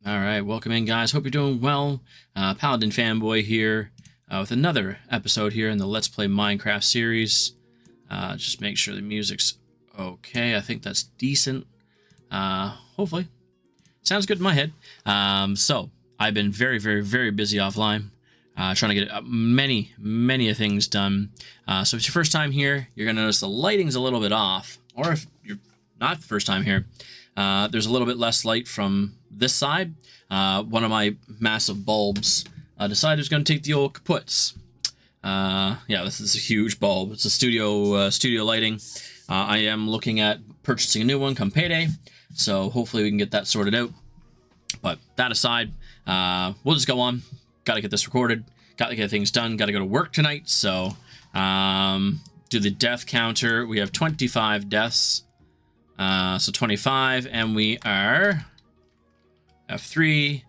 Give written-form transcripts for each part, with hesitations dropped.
All right, welcome in, guys. Hope you're doing well. Paladin Fanboy here with another episode here in the Let's Play Minecraft series. Just make sure the music's okay. I think that's decent. Hopefully. Sounds good in my head. So, I've been very, very, very busy offline. Trying to get many things done. So if it's your first time here, you're going to notice the lighting's a little bit off. Or if you're not the first time here, there's a little bit less light from this side. One of my massive bulbs decided it was going to take the old kaputs. Yeah, this is a huge bulb. It's a studio lighting. I am looking at purchasing a new one come payday, so hopefully we can get that sorted out. But that aside, we'll just go on. Got to get this recorded. Got to get things done. Got to go to work tonight. So do the death counter. We have 25 deaths. So 25, and we are F3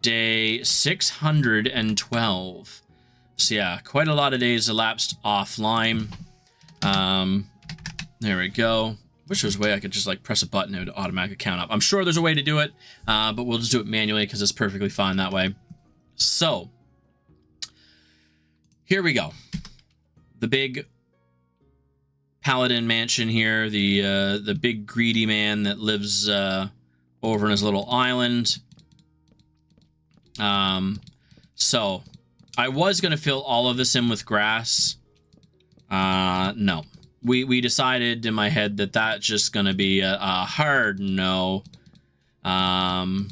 day 612. So yeah, quite a lot of days elapsed offline. There we go. Wish there was a way I could just like press a button and it would automatically count up. I'm sure there's a way to do it, but we'll just do it manually because it's perfectly fine that way. So here we go. The big Paladin mansion here, the big greedy man that lives over in his little island. So I was gonna fill all of this in with grass. No, we decided in my head that that's just gonna be a hard no. And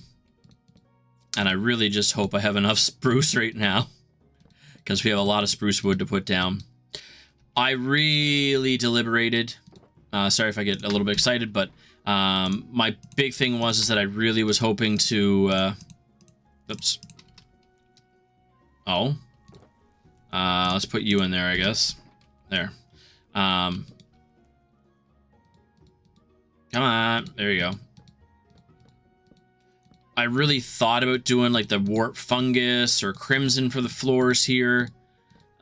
I really just hope I have enough spruce right now, because we have a lot of spruce wood to put down. I really deliberated. Sorry if I get a little bit excited, but my big thing was that I really was hoping to. Oops. Oh. Let's put you in there, I guess. There. Come on. There you go. I really thought about doing like the warp fungus or crimson for the floors here.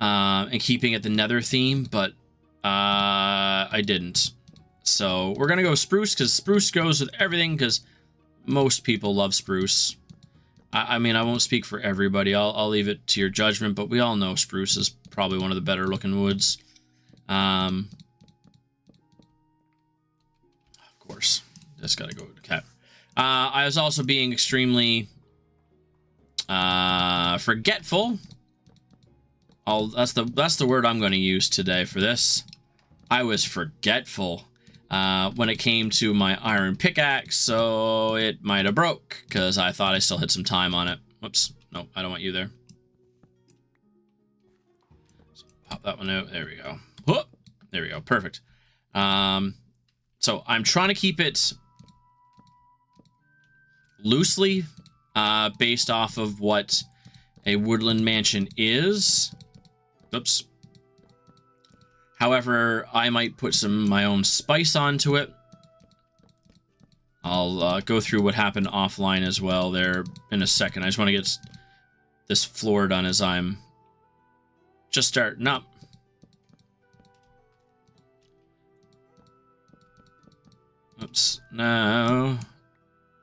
And keeping it the nether theme, but I didn't. So we're gonna go spruce, because spruce goes with everything, because most people love spruce. I mean, I won't speak for everybody. I'll leave it to your judgment, but we all know spruce is probably one of the better looking woods. Of course, just gotta go with the cat. I was also being extremely forgetful. That's the word I'm going to use today for this. I was forgetful when it came to my iron pickaxe, so it might have broke because I thought I still had some time on it. Whoops, no, I don't want you there. So pop that one out. There we go. Whoop. There we go. Perfect. So I'm trying to keep it loosely based off of what a woodland mansion is. Oops. However, I might put some of my own spice onto it. I'll go through what happened offline as well there in a second. I just want to get this floor done as I'm just starting up. Oops. No.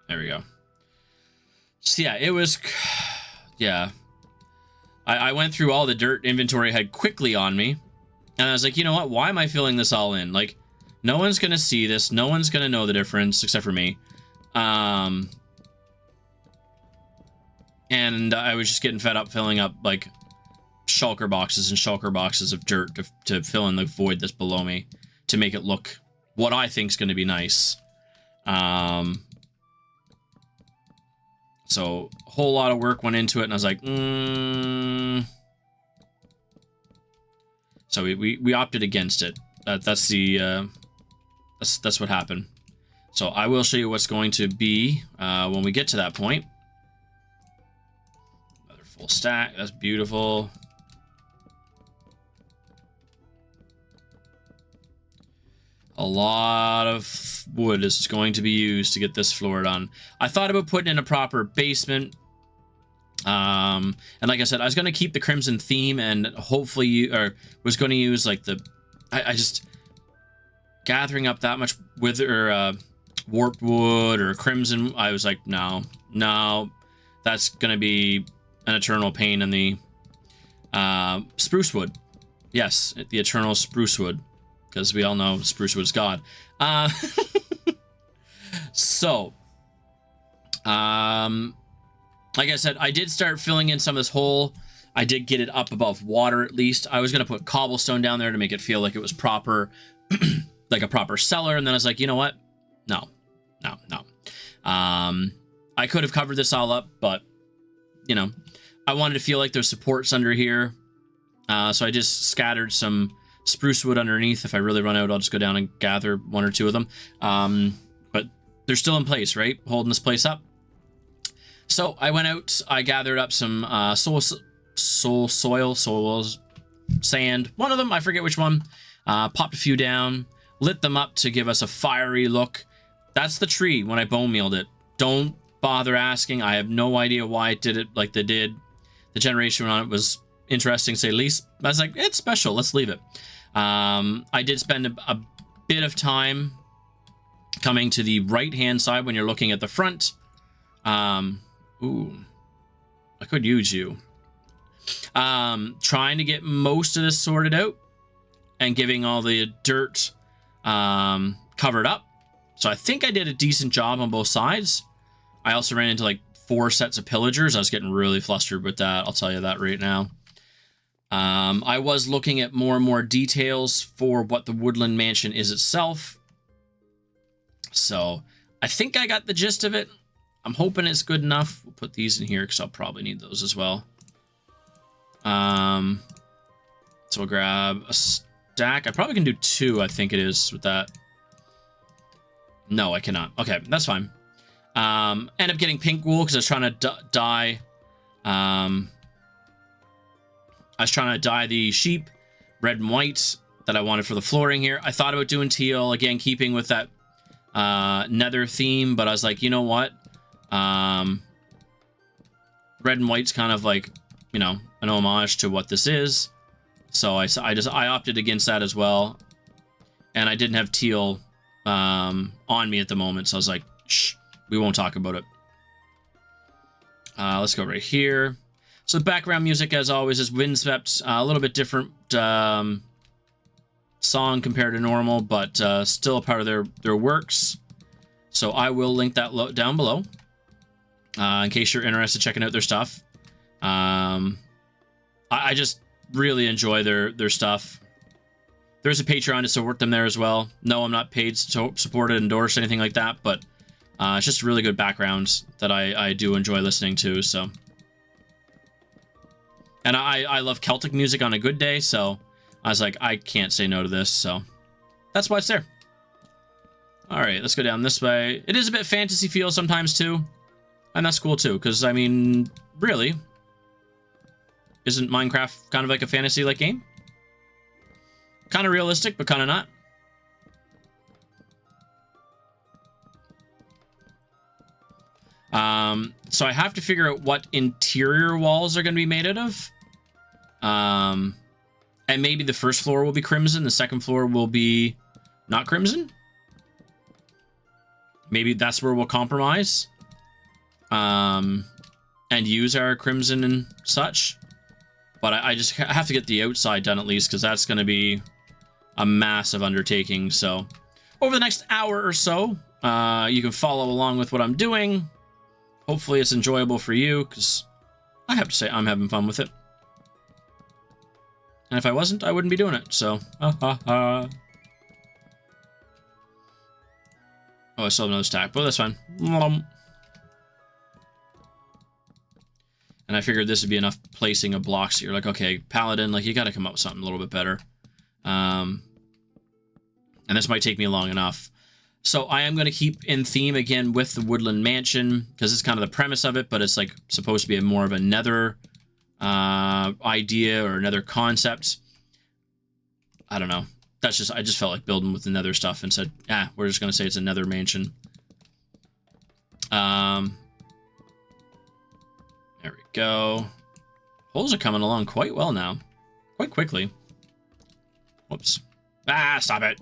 There we go. So yeah, it was... Yeah. I went through all the dirt inventory I had quickly on me, and I was like, you know what? Why am I filling this all in? Like, no one's going to see this. No one's going to know the difference except for me. And I was just getting fed up filling up, like, shulker boxes and shulker boxes of dirt to fill in the void that's below me to make it look what I think is going to be nice. So a whole lot of work went into it, and I was like, So we opted against it. That's what happened. So I will show you what's going to be when we get to that point. Another full stack. That's beautiful. A lot of wood is going to be used to get this floor done. I thought about putting in a proper basement. And like I said, I was going to keep the crimson theme, and hopefully was going to use like I just gathering up that much warped wood or crimson. I was like, no, that's gonna be an eternal pain in the spruce wood. Yes, the eternal spruce wood, because we all know spruce wood's God. So, like I said, I did start filling in some of this hole. I did get it up above water at least. I was going to put cobblestone down there to make it feel like it was proper, like a proper cellar. And then I was like, you know what? No. I could have covered this all up, but, you know, I wanted to feel like there's supports under here. So I just scattered some spruce wood underneath. If I really run out, I'll just go down and gather one or two of them. But they're still in place, right? Holding this place up. So I went out, I gathered up some soil, sand. One of them, I forget which one. Popped a few down, lit them up to give us a fiery look. That's the tree when I bone mealed it. Don't bother asking. I have no idea why it did it like they did. The generation on it was interesting, to say the least. I was like, it's special. Let's leave it. I did spend a bit of time coming to the right-hand side when you're looking at the front. Ooh, I could use you. Trying to get most of this sorted out and giving all the dirt covered up. So I think I did a decent job on both sides. I also ran into like 4 sets of pillagers. I was getting really flustered with that. I'll tell you that right now. I was looking at more and more details for what the woodland mansion is itself. So I think I got the gist of it. I'm hoping it's good enough. We'll put these in here because I'll probably need those as well. So we'll grab a stack. I probably can do 2, I think it is, with that. No, I cannot. Okay, that's fine. End up getting pink wool because I was trying to dye. I was trying to dye the sheep red and white that I wanted for the flooring here. I thought about doing teal, again, keeping with that nether theme, but I was like, you know what? Red and white's kind of like, you know, an homage to what this is. So I opted against that as well. And I didn't have teal on me at the moment, so I was like, shh, we won't talk about it. Let's go right here. So the background music, as always, is Windswept. A little bit different song compared to normal, but still a part of their works. So I will link that down below in case you're interested in checking out their stuff. I just really enjoy their stuff. There's a Patreon to support them there as well. No, I'm not paid to support it, endorse, anything like that, but it's just really good backgrounds that I do enjoy listening to, so. And I love Celtic music on a good day, so I was like, I can't say no to this, so that's why it's there. All right, let's go down this way. It is a bit fantasy feel sometimes too, and that's cool too, because I mean, really, isn't Minecraft kind of like a fantasy-like game? Kind of realistic, but kind of not. So I have to figure out what interior walls are going to be made out of. And maybe the first floor will be crimson, the second floor will be not crimson. Maybe that's where we'll compromise. And use our crimson and such. But I just have to get the outside done at least, because that's going to be a massive undertaking. So over the next hour or so, you can follow along with what I'm doing. Hopefully it's enjoyable for you, because I have to say I'm having fun with it. And if I wasn't, I wouldn't be doing it, so. Oh, I still have another stack, but that's fine. And I figured this would be enough placing of blocks here. Like, okay, Paladin, like, you gotta come up with something a little bit better. And this might take me long enough. So I am going to keep in theme again with the Woodland Mansion, because it's kind of the premise of it, but it's like supposed to be more of a nether idea or another concept. I don't know. That's just, I just felt like building with the nether stuff and said, we're just going to say it's a nether mansion. There we go. Holes are coming along quite well now. Quite quickly. Whoops. Stop it.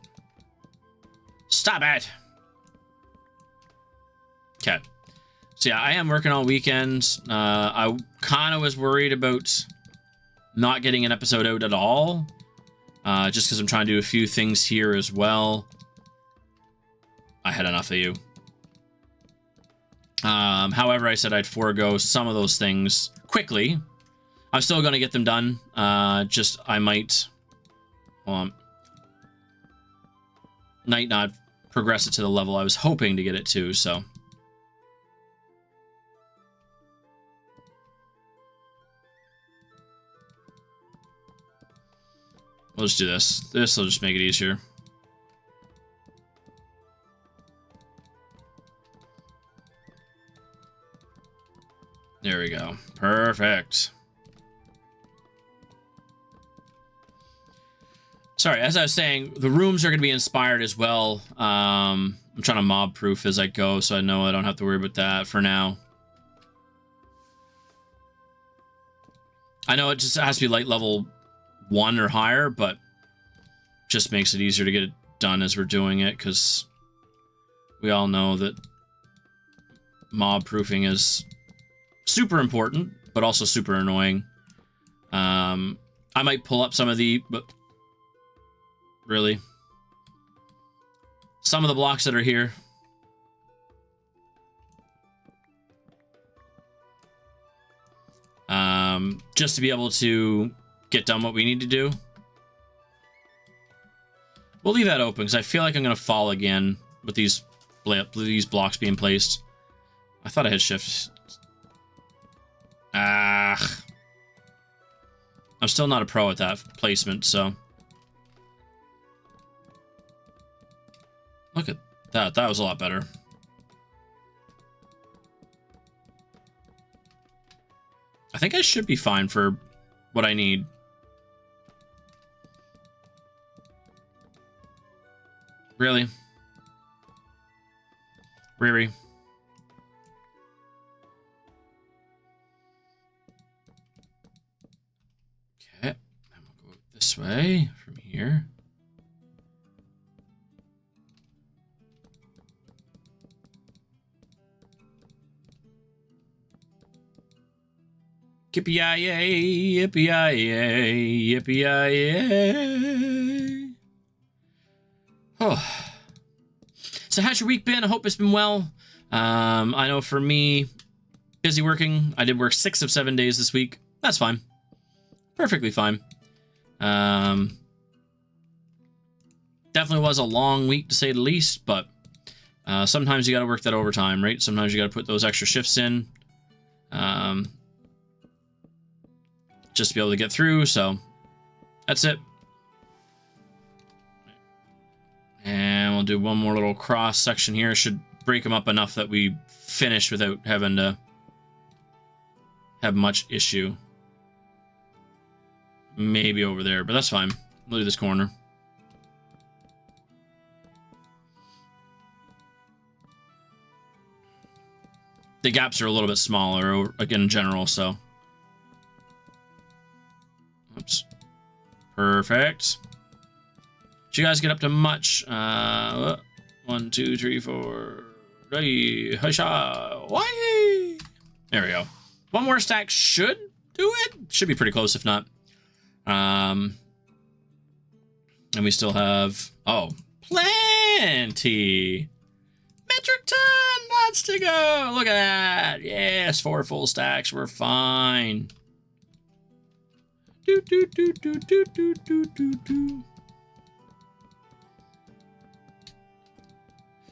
Stop it. Okay. So yeah, I am working all weekends. I kind of was worried about not getting an episode out at all. Just because I'm trying to do a few things here as well. I had enough of you. However, I said I'd forego some of those things quickly. I'm still going to get them done. Just I might not progress it to the level I was hoping to get it to, so. We'll just do this. This will just make it easier. There we go. Perfect. Sorry, as I was saying, the rooms are going to be inspired as well. I'm trying to mob proof as I go, so I know I don't have to worry about that for now. I know it just has to be light level 1 or higher, but just makes it easier to get it done as we're doing it, because we all know that mob proofing is super important, but also super annoying. I might pull up some of but really, some of the blocks that are here. Just to be able to get done what we need to do. We'll leave that open because I feel like I'm going to fall again with these blocks being placed. I thought I had shift. I'm still not a pro at that placement, so. Look at that. That was a lot better. I think I should be fine for what I need. Really? Really? Okay. And we'll go this way from here. Yippee-yi-yay, yippee-yi-yay, yippee-yi-yay. Oh. So how's your week been? I hope it's been well. I know for me, busy working. I did work 6 of 7 days this week. That's fine. Perfectly fine. Definitely was a long week to say the least, but sometimes you got to work that overtime, right? Sometimes you got to put those extra shifts in. Just to be able to get through, so that's it. And we'll do one more little cross section here. Should break them up enough that we finish without having to have much issue. Maybe over there, but that's fine. We'll do this corner. The gaps are a little bit smaller, again, in general, so. Oops. Perfect. Did you guys get up to much? 1, 2, 3, 4. Hey, why? There we go. One more stack should do it. Should be pretty close, if not. And we still have plenty. Metric ton, lots to go. Look at that. Yes, 4 full stacks. We're fine. Do, do, do, do, do, do, do, do, do.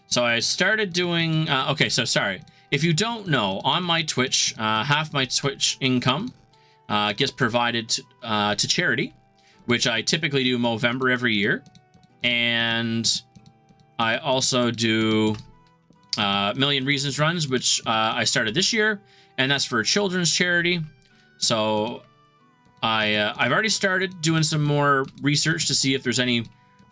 So I started doing, okay, so sorry. If you don't know, on my Twitch, half my Twitch income gets provided to charity, which I typically do Movember every year. And I also do Million Reasons runs, which I started this year, and that's for a children's charity. So I've already started doing some more research to see if there's any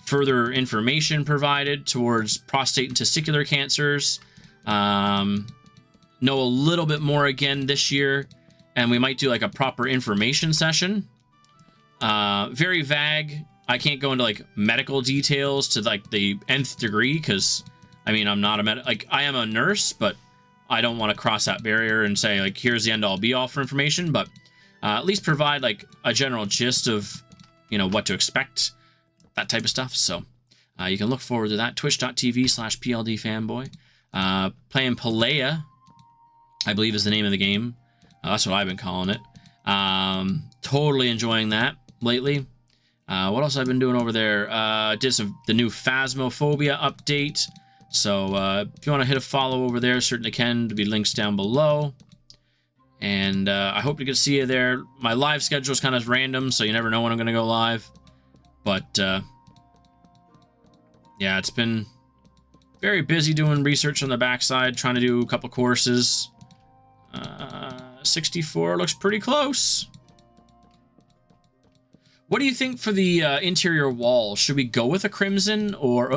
further information provided towards prostate and testicular cancers. Know a little bit more again this year, and we might do like a proper information session. Very vague. I can't go into like medical details to like the nth degree, because I mean, I'm not a I am a nurse, but I don't want to cross that barrier and say, like, here's the end-all be-all for information, but at least provide, like, a general gist of, you know, what to expect, that type of stuff. So you can look forward to that. Twitch.tv/PLDfanboy. Playing Palea, I believe is the name of the game. That's what I've been calling it. Totally enjoying that lately. What else I've been doing over there? Did the new Phasmophobia update. So if you want to hit a follow over there, certainly can. There'll be links down below. And I hope to get to see you there. My live schedule is kind of random, so you never know when I'm going to go live. But yeah, it's been very busy doing research on the backside, trying to do a couple courses. 64 looks pretty close. What do you think for the interior wall? Should we go with a crimson or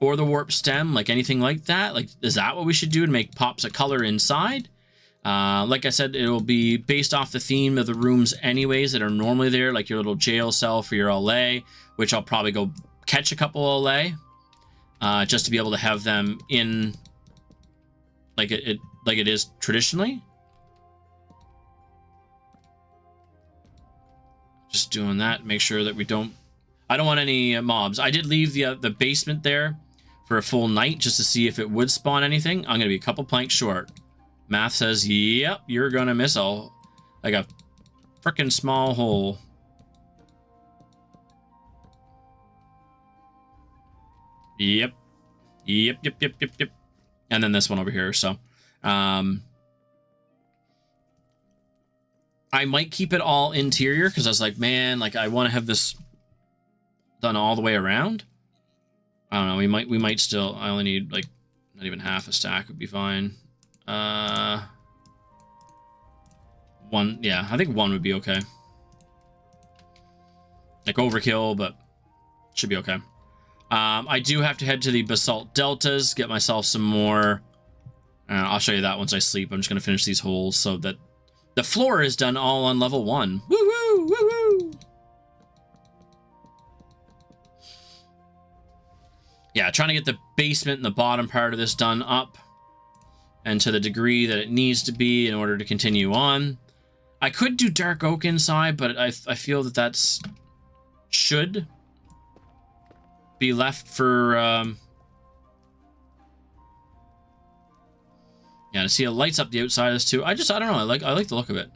or the warp stem, like anything like that? Like, is that what we should do to make pops of color inside? Like I said, it'll be based off the theme of the rooms anyways that are normally there, like your little jail cell for your LA, which I'll probably go catch a couple LA, just to be able to have them in like it is traditionally. Just doing that, make sure that I don't want any mobs. I did leave the basement there for a full night just to see if it would spawn anything. I'm gonna be a couple planks short. Math says, yep, you're gonna miss like a freaking small hole. Yep. And then this one over here. So I might keep it all interior because I was like, man, like I want to have this done all the way around. I don't know. We might still. I only need like not even half a stack would be fine. One. Yeah, I think one would be okay. Like overkill, but should be okay. I do have to head to the basalt deltas, get myself some more. I'll show you that once I sleep. I'm just gonna finish these holes so that the floor is done all on level 1. Woo woo woo woo. Yeah, trying to get the basement and the bottom part of this done up and to the degree that it needs to be in order to continue on. I could do dark oak inside, but I feel that that's should be left for yeah, to see it lights up the outside of this too. I don't know. I like the look of it.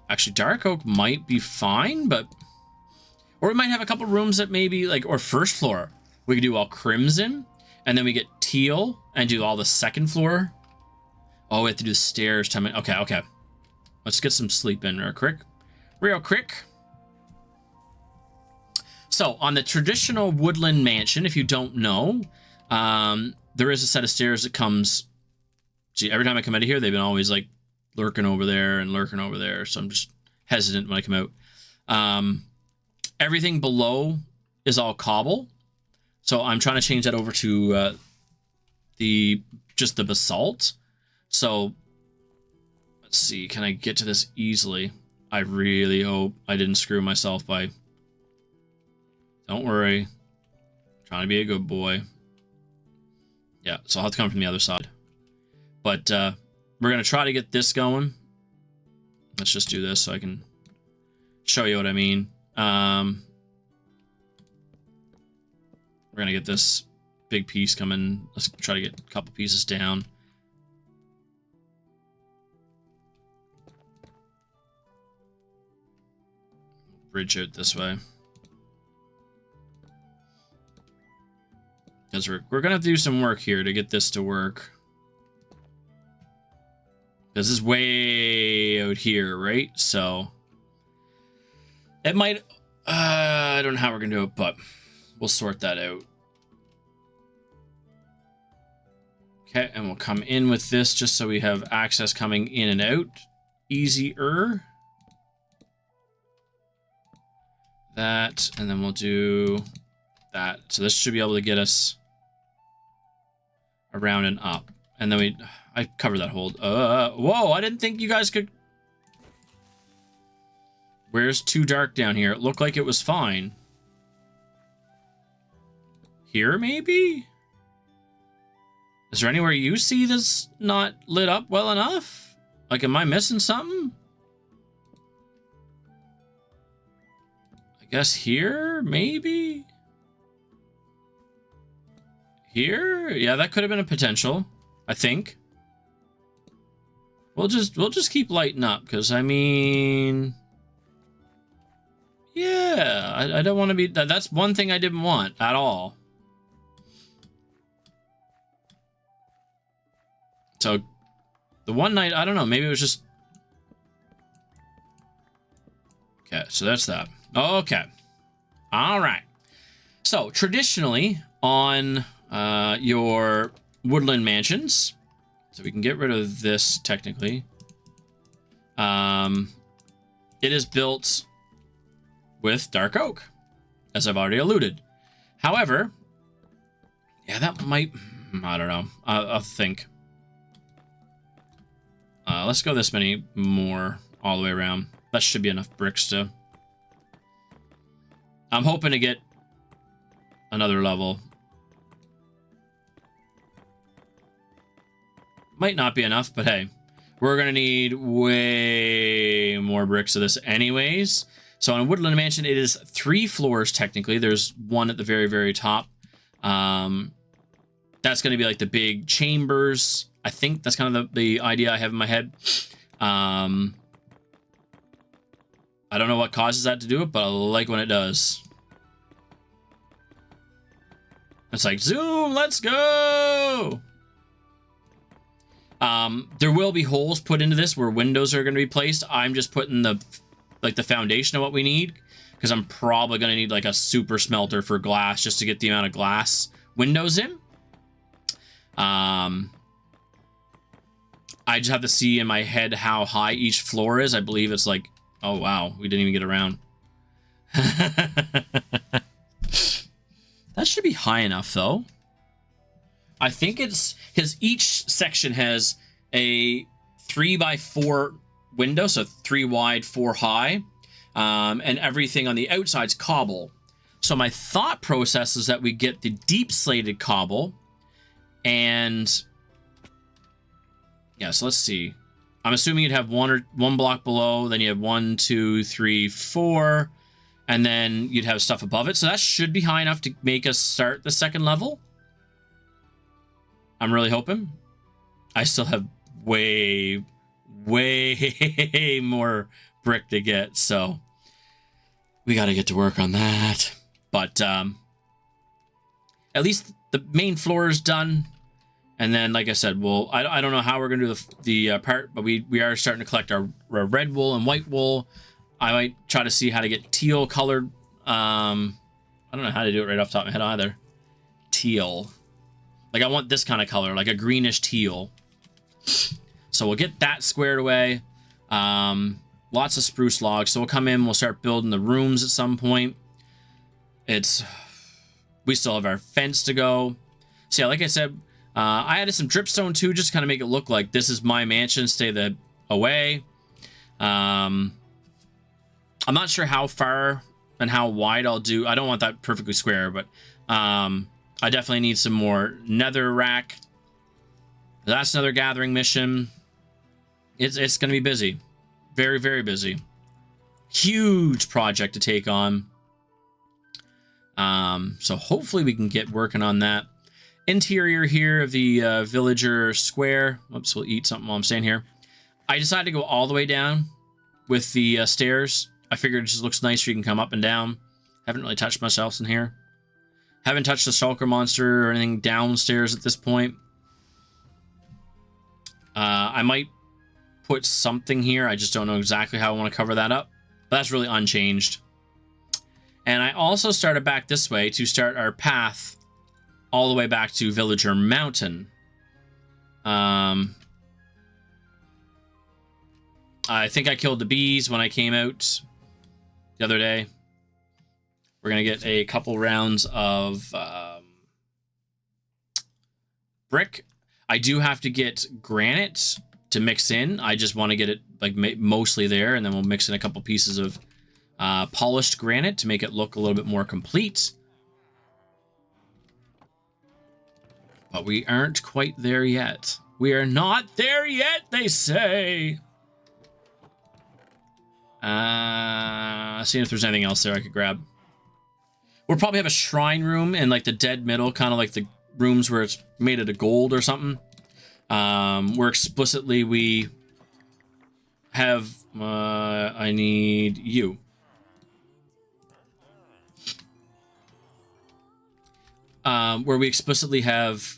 Actually, dark oak might be fine, but or we might have a couple rooms that maybe like, or first floor we could do all crimson, and then we get teal and do all the second floor. Oh, we have to do the stairs. Okay. Let's get some sleep in real quick. So on the traditional woodland mansion, if you don't know, there is a set of stairs that comes. See, every time I come out of here, they've been always like lurking over there and lurking over there. So I'm just hesitant when I come out. Everything below is all cobble. So I'm trying to change that over to just the basalt. So let's see, can I get to this easily? I really hope I didn't screw myself by. Don't worry. I'm trying to be a good boy. Yeah, so I'll have to come from the other side. But we're going to try to get this going. Let's just do this so I can show you what I mean. We're going to get this big piece coming. Let's try to get a couple pieces down. Bridge out this way. Because we're going to have to do some work here to get this to work. This is way out here, right? So it might... I don't know how we're going to do it, but we'll sort that out. Okay, and we'll come in with this just so we have access coming in and out. Easier. That, and then we'll do that. So this should be able to get us around and up. And then I covered that hold. Whoa, I didn't think you guys could. Where's too dark down here? It looked like it was fine. Here, maybe? Is there anywhere you see that's not lit up well enough? Like, am I missing something? I guess here, maybe? Here? Yeah, that could have been a potential, I think. We'll just keep lighting up, because, I mean... Yeah, I don't want to be... That's one thing I didn't want at all. So, the one night, I don't know, maybe it was just... Okay, so that's that. Okay. All right. So, traditionally, on your woodland mansions... So we can get rid of this, technically. It is built with dark oak, as I've already alluded. However, yeah, that might... I don't know. I'll think. Let's go this many more all the way around. That should be enough bricks to... I'm hoping to get another level. Might not be enough, but hey, we're going to need way more bricks of this anyways. So on Woodland Mansion, it is 3 floors technically. There's one at the very, very top. That's going to be like the big chambers. I think that's kind of the idea I have in my head. I don't know what causes that to do it, but I like when it does. It's like, zoom, let's go! There will be holes put into this where windows are going to be placed. I'm just putting the foundation of what we need, because I'm probably going to need like a super smelter for glass just to get the amount of glass windows in. I just have to see in my head how high each floor is. I believe it's like, oh wow, we didn't even get around. That should be high enough though. I think it's because each section has a 3x4 window, so 3 wide, 4 high, and everything on the outside's cobble. So my thought process is that we get the deep slated cobble, and yeah. So let's see. I'm assuming you'd have one block below, then you have 1, 2, 3, 4, and then you'd have stuff above it. So that should be high enough to make us start the second level. I'm really hoping. I still have way more brick to get, so we got to get to work on that. But at least the main floor is done, and then, like I said, I don't know how we're gonna do the part, but we are starting to collect our red wool and white wool. I might try to see how to get teal colored. I don't know how to do it right off the top of my head either. Teal. Like, I want this kind of color, like a greenish teal. So we'll get that squared away. Lots of spruce logs. So we'll come in, we'll start building the rooms at some point. We still have our fence to go. So yeah, like I said, I added some dripstone too, just to kind of make it look like this is my mansion, stay away. I'm not sure how far and how wide I'll do. I don't want that perfectly square, but I definitely need some more nether rack. That's another gathering mission. It's going to be busy. Very, very busy. Huge project to take on. So hopefully we can get working on that. Interior here of the villager square. Oops, we'll eat something while I'm staying here. I decided to go all the way down with the stairs. I figured it just looks nicer. You can come up and down. Haven't really touched much else in here. Haven't touched the shulker monster or anything downstairs at this point. I might put something here. I just don't know exactly how I want to cover that up. But that's really unchanged. And I also started back this way to start our path all the way back to Villager Mountain. I think I killed the bees when I came out the other day. We're going to get a couple rounds of brick. I do have to get granite to mix in. I just want to get it like mostly there, and then we'll mix in a couple pieces of polished granite to make it look a little bit more complete. But we aren't quite there yet. We are not there yet, they say. Seeing if there's anything else there I could grab. We'll probably have a shrine room in like the dead middle, kind of like the rooms where it's made out of gold or something. Where explicitly we have, I need you. Where we explicitly have,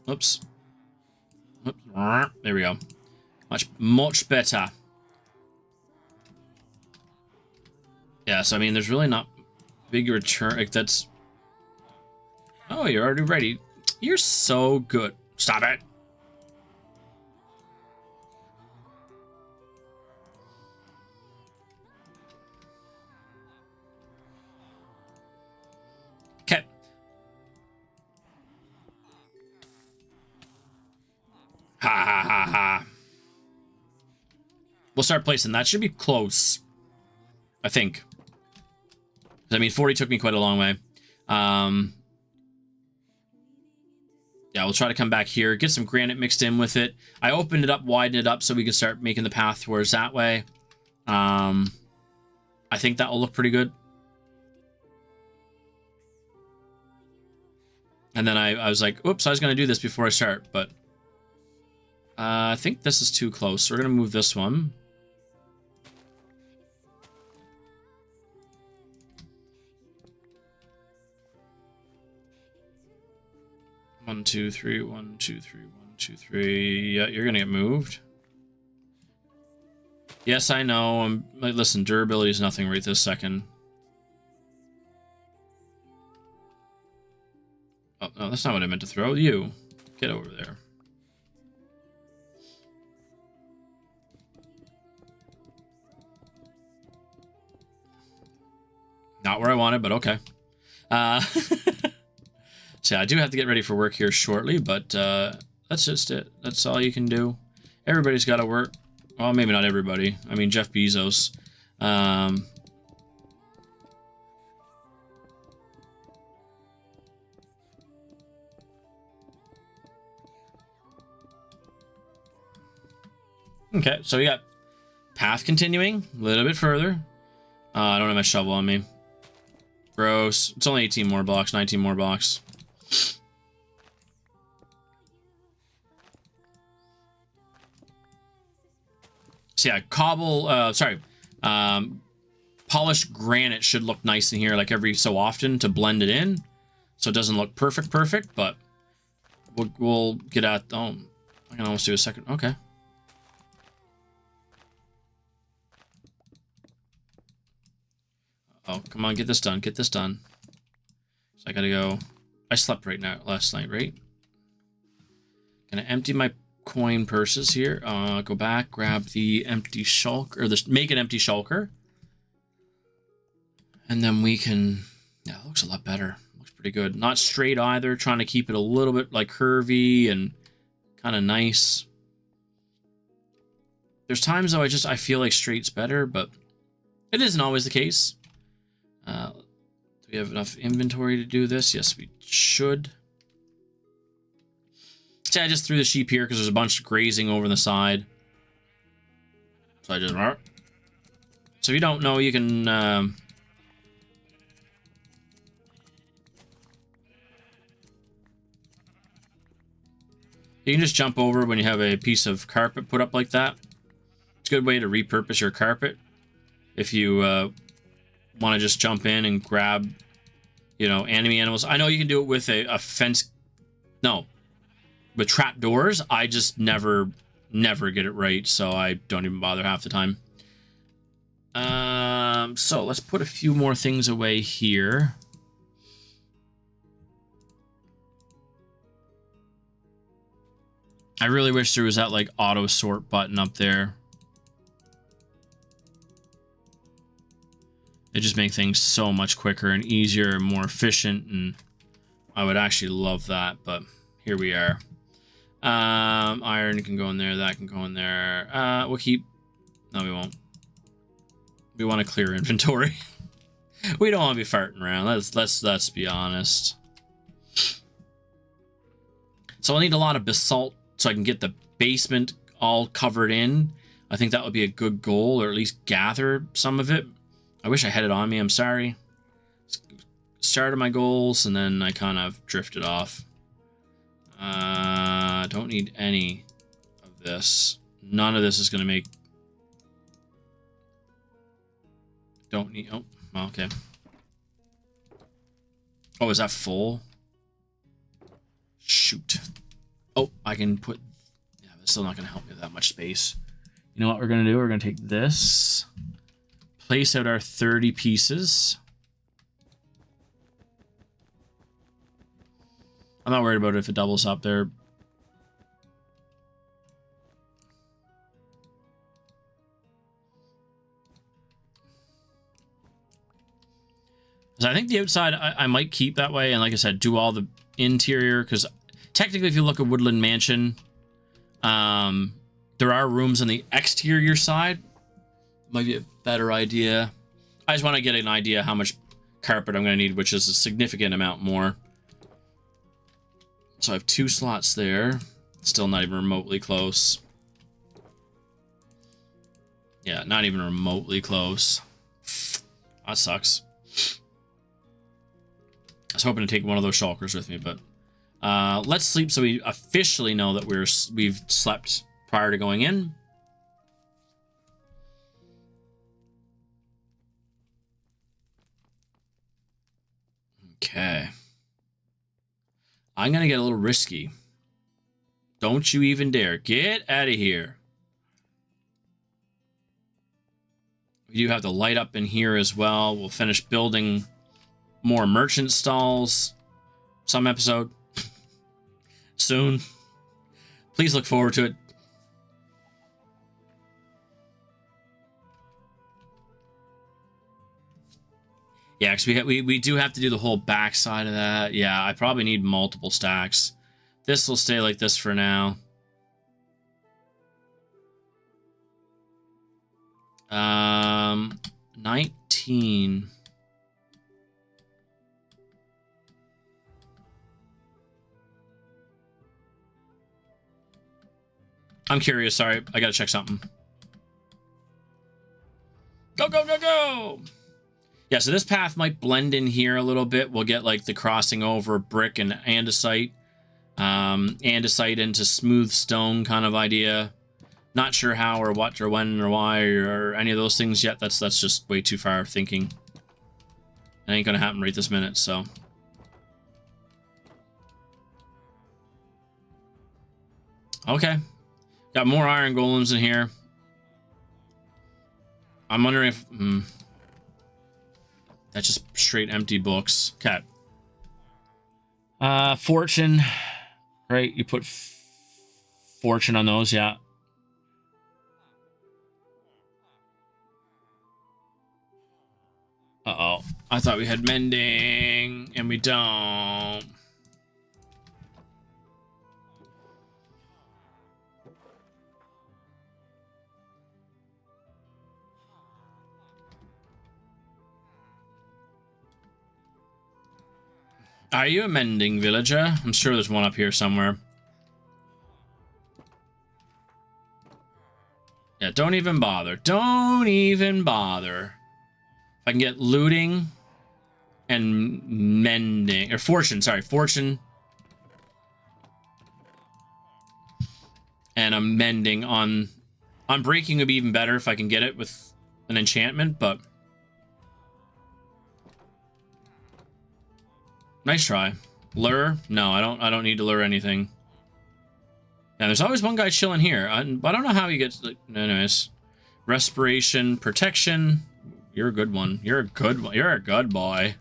oops. There we go. Much better. Yeah, so I mean, there's really not big return. Like that's. Oh, you're already ready. You're so good. Stop it. Okay. Ha ha ha ha. We'll start placing. That should be close. I think. I mean, 40 took me quite a long way. Yeah, we'll try to come back here, get some granite mixed in with it. I opened it up, widened it up so we can start making the path towards that way. I think that will look pretty good. And then I was like, oops, I was going to do this before I start, but I think this is too close. So we're going to move this one. One, two, three, 1, 2, 3, 1, 2, 3. Yeah, you're gonna get moved. Yes, I know. I'm like, listen, durability is nothing right this second. Oh no, that's not what I meant to throw. You get over there. Not where I wanted, but okay. So yeah, I do have to get ready for work here shortly, but that's just it. That's all you can do. Everybody's got to work. Well, maybe not everybody. I mean, Jeff Bezos. Okay, so we got path continuing a little bit further. I don't have my shovel on me. Gross. It's only 18 more blocks, 19 more blocks. So yeah, polished granite should look nice in here like every so often to blend it in. So it doesn't look perfect, but we'll get at, oh, I can almost do a second. Okay. Oh, come on, get this done, get this done. So I gotta go, I slept right now, last night, right? Gonna empty my coin purses here. Go back, grab the empty shulker, or make an empty shulker. And then we can, yeah, it looks a lot better. Looks pretty good. Not straight either, trying to keep it a little bit like curvy and kind of nice. There's times though I feel like straight's better, but it isn't always the case. Do we have enough inventory to do this? Yes, we should. See, I just threw the sheep here because there's a bunch grazing over the side. So I just... So if you don't know, you can... You can just jump over when you have a piece of carpet put up like that. It's a good way to repurpose your carpet. If you want to just jump in and grab, you know, enemy animals. I know you can do it with a fence. No. With trapdoors, I just never get it right, so I don't even bother half the time. So let's put a few more things away here. I really wish there was that like auto sort button up there. It just makes things so much quicker and easier and more efficient, and I would actually love that, but here we are. Iron can go in there, that can go in there. We'll keep... No, we won't. We want to clear inventory. We don't want to be farting around. Let's be honest. So I'll need a lot of basalt so I can get the basement all covered in. I think that would be a good goal, or at least gather some of it. I wish I had it on me, I'm sorry. Started my goals, and then I kind of drifted off. Don't need any of this. None of this is going to make... Don't need... Oh, okay. Oh, is that full? Shoot. Oh, I can put... Yeah, that's still not going to help me with that much space. You know what we're going to do? We're going to take this, place out our 30 pieces. I'm not worried about it if it doubles up there. So I think the outside I might keep that way, and like I said, do all the interior, because technically if you look at Woodland Mansion, there are rooms on the exterior side. Might be a better idea. I just want to get an idea how much carpet I'm going to need, which is a significant amount more. So I have 2 slots there. Still not even remotely close. Yeah, not even remotely close. That sucks. I was hoping to take one of those shulkers with me, but let's sleep so we officially know that we've slept prior to going in. Okay. I'm going to get a little risky. Don't you even dare. Get out of here. We do have the light up in here as well. We'll finish building more merchant stalls some episode soon. Please look forward to it. Yeah, because we do have to do the whole back side of that. Yeah, I probably need multiple stacks. This will stay like this for now. 19. I'm curious. Sorry, I gotta check something. Go, go, go, go! Yeah, so this path might blend in here a little bit. We'll get like the crossing over brick and andesite. Andesite into smooth stone kind of idea. Not sure how or what or when or why or any of those things yet. That's just way too far thinking. It ain't gonna happen right this minute, so. Okay. Got more iron golems in here. I'm wondering if... that's just straight empty books. Okay. Fortune. Right, you put fortune on those, yeah. Uh-oh. I thought we had mending, and we don't. Are you a mending villager? I'm sure there's one up here somewhere. Yeah, don't even bother. Don't even bother. If I can get looting and mending, or fortune, sorry, fortune. And I'm mending on breaking would be even better if I can get it with an enchantment, but nice try. Lure? No, I don't need to lure anything. Yeah, there's always one guy chilling here. I don't know how he gets... Anyways. Respiration, protection. You're a good one. You're a good one. You're a good boy.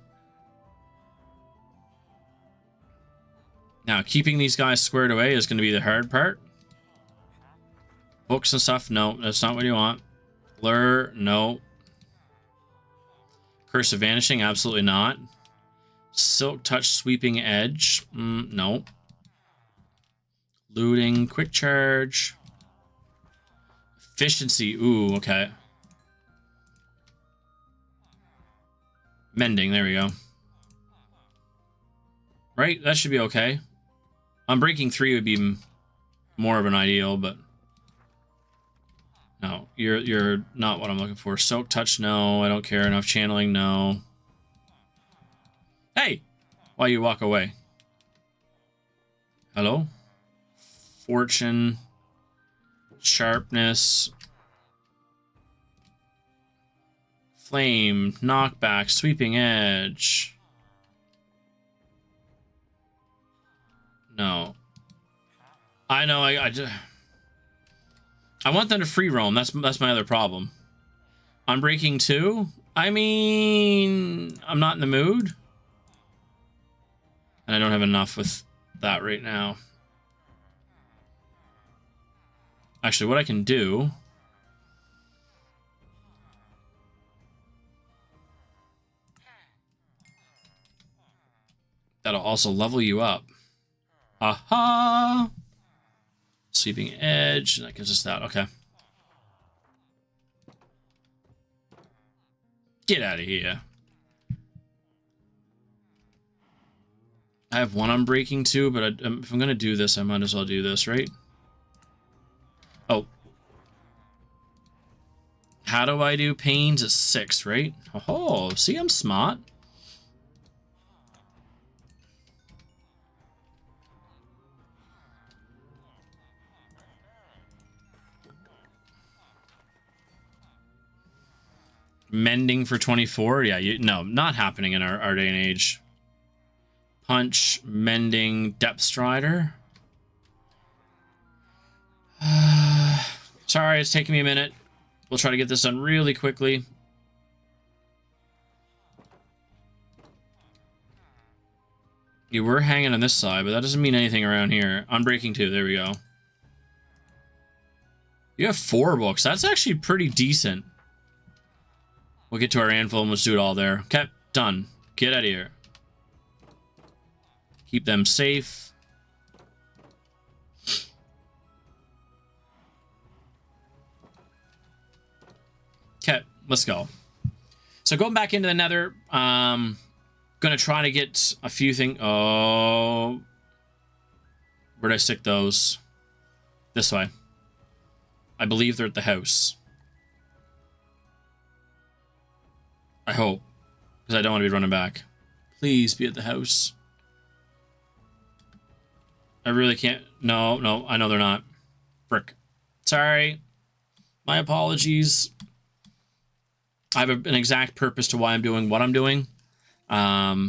Now, keeping these guys squared away is going to be the hard part. Books and stuff? No, that's not what you want. Lure? No. Curse of Vanishing? Absolutely not. Silk Touch Sweeping Edge? No. Looting, quick charge. Efficiency, ooh, okay. Mending, there we go. Right, that should be okay. Breaking 3 would be more of an ideal, but no, you're not what I'm looking for. Soak touch, no. I don't care enough. Channeling, no. Hey, why you walk away? Hello? Fortune, sharpness, flame, knockback, sweeping edge. No. I know, I want them to free roam. That's my other problem. Unbreaking 2? I mean, I'm not in the mood. And I don't have enough with that right now. Actually, what I can do... That'll also level you up. Aha! Sweeping edge. That gives us that. Okay. Get out of here. I have one Unbreaking 2, but if I'm going to do this, I might as well do this, right? Oh. How do I do pains at 6, right? Oh, see, I'm smart. Mending for 24? Yeah, no, not happening in our day and age. Punch, mending, depth strider. Sorry, it's taking me a minute. We'll try to get this done really quickly. You were hanging on this side, but that doesn't mean anything around here. Unbreaking 2, there we go. You have 4 books. That's actually pretty decent. We'll get to our anvil and let's do it all there. Okay, done. Get out of here. Keep them safe. Okay, let's go. So going back into the nether, gonna try to get a few things. Oh, where'd I stick those? This way. I believe they're at the house. I hope, because I don't want to be running back. Please be at the house. I really can't. No, no, I know they're not. Frick. Sorry. My apologies. I have an exact purpose to why I'm doing what I'm doing. Yeah,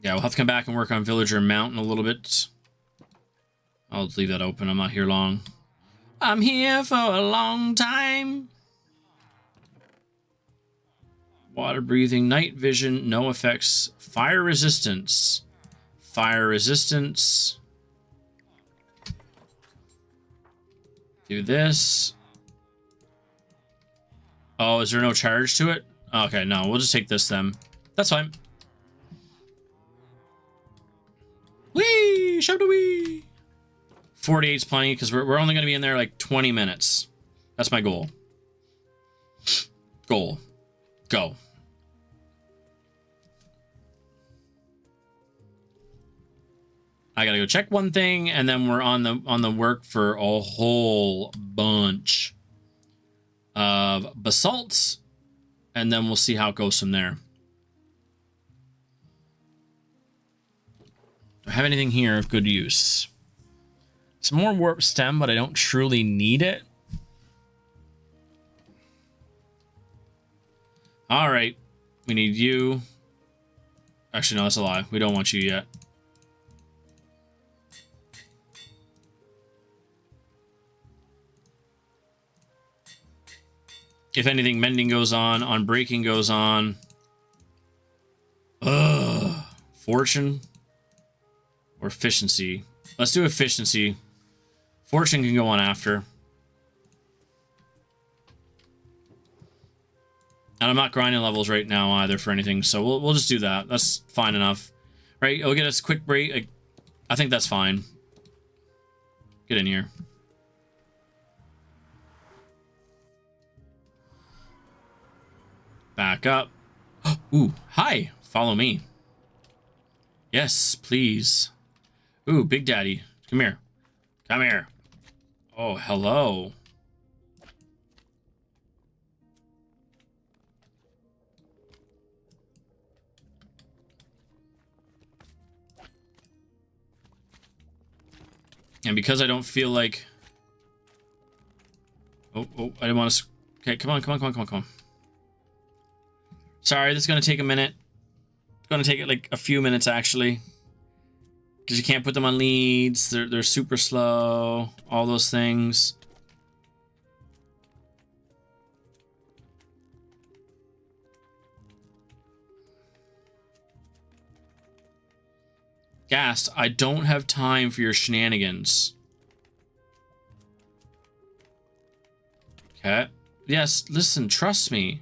we'll have to come back and work on Villager Mountain a little bit. I'll leave that open. I'm not here long. I'm here for a long time. Water breathing, night vision, no effects. Fire resistance. Fire resistance. Do this. Oh, is there no charge to it? Okay, no, we'll just take this then. That's fine. Whee! Shout-a-wee! 48's plenty, because we're only going to be in there like 20 minutes. That's my goal. Goal. Go. I gotta go check one thing, and then we're on the work for a whole bunch of basalts, and then we'll see how it goes from there. Do I have anything here of good use? Some more warp stem, but I don't truly need it. All right, we need you. Actually, no, that's a lie. We don't want you yet. If anything, mending goes on breaking goes on. Ugh. Fortune or efficiency. Let's do efficiency. Fortune can go on after. And I'm not grinding levels right now either for anything, so we'll just do that. That's fine enough. Right, it'll get us a quick break. I think that's fine. Get in here. Back up. Ooh, hi. follow me. Yes, please. Ooh, Big Daddy. Come here. Come here. Oh, hello. And because I don't feel like... Oh, I didn't want to... Okay, come on. Sorry, this is going to take a minute. It's going to take like a few minutes, actually. Because you can't put them on leads. They're super slow. All those things. Gast, I don't have time for your shenanigans. Okay. Yes, listen, trust me.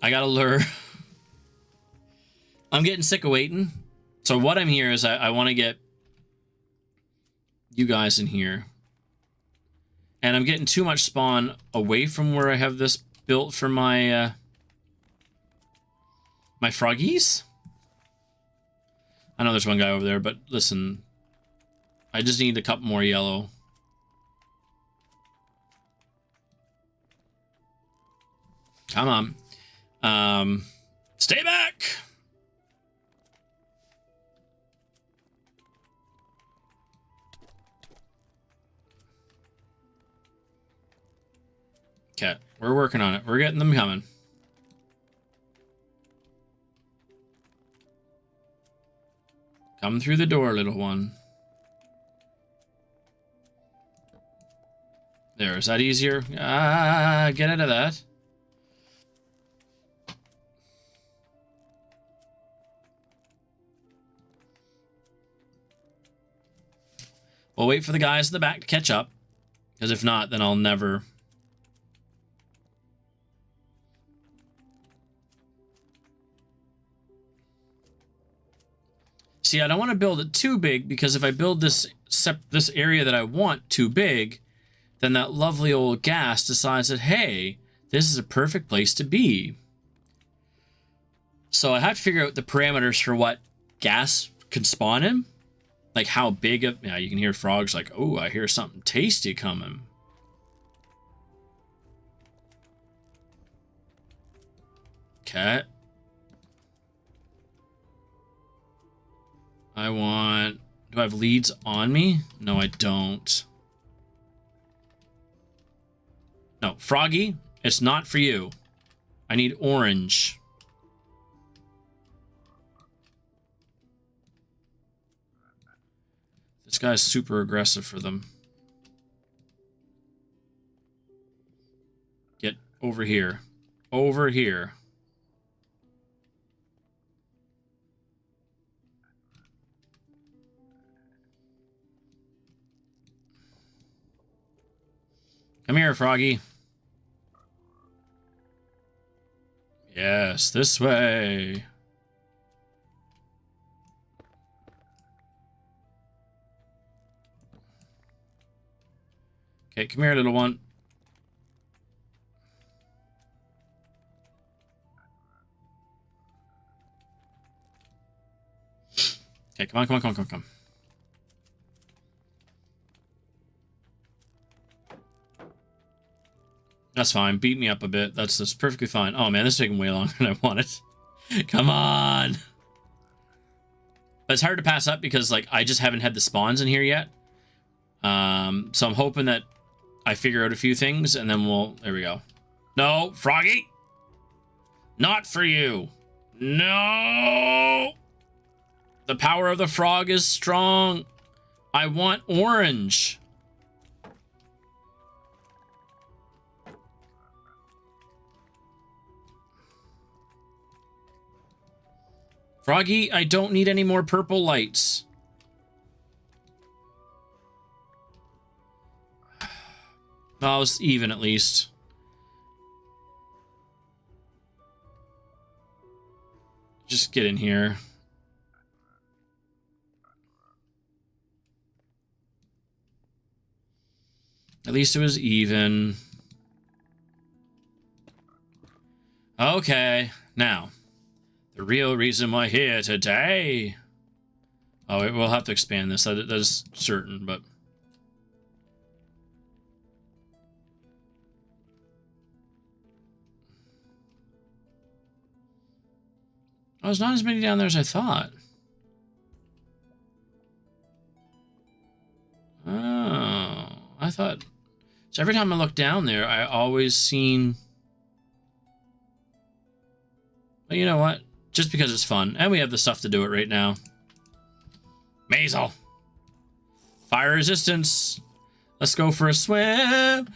I gotta lure. I'm getting sick of waiting. So what I'm here is I want to get you guys in here. And I'm getting too much spawn away from where I have this built for my my froggies. I know there's one guy over there, but listen, I just need a couple more yellow. Come on. Stay back. Okay, we're working on it. We're getting them coming. Come through the door, little one. There, is that easier? Ah, get out of that. We'll wait for the guys in the back to catch up. Because if not, then I'll never... See, I don't want to build it too big, because if I build this area that I want too big, then that lovely old gas decides that, hey, this is a perfect place to be. So I have to figure out the parameters for what gas can spawn in. Like how big of... Yeah, you can hear frogs like, oh, I hear something tasty coming. Okay. I want... Do I have leads on me? No, I don't. No, Froggy, it's not for you. I need orange. This guy's super aggressive for them. Get over here. Over here. Come here, Froggy. Yes, this way. Okay, come here, little one. Okay, come on. That's fine. Beat me up a bit. That's perfectly fine. Oh man, this is taking way longer than I wanted. Come on. But it's hard to pass up because like I just haven't had the spawns in here yet. So I'm hoping that I figure out a few things and then we'll... There we go. No, Froggy! Not for you. No! The power of the frog is strong. I want orange. Froggy, I don't need any more purple lights. Oh, it's even at least. Just get in here. At least it was even. Okay, now, the real reason we're here today. Oh, we'll have to expand this. That is certain, but. Oh, there's not as many down there as I thought. Oh, I thought. So every time I look down there, I always seen. Well, you know what? Just because it's fun, and we have the stuff to do it right now. Mazel. Fire resistance. Let's go for a swim.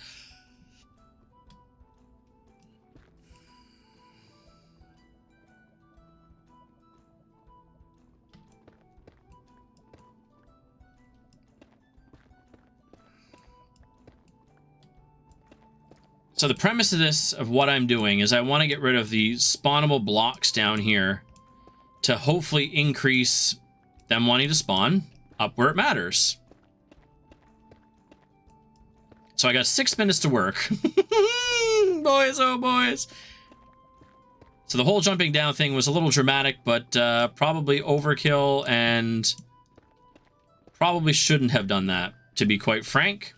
So the premise of this, of what I'm doing, is I want to get rid of the spawnable blocks down here to hopefully increase them wanting to spawn up where it matters. So I got 6 minutes to work. Boys, oh boys. So the whole jumping down thing was a little dramatic, but probably overkill, and probably shouldn't have done that, to be quite frank.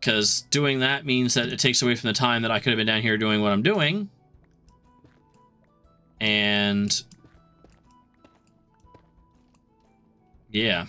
Because doing that means that it takes away from the time that I could have been down here doing what I'm doing. And yeah.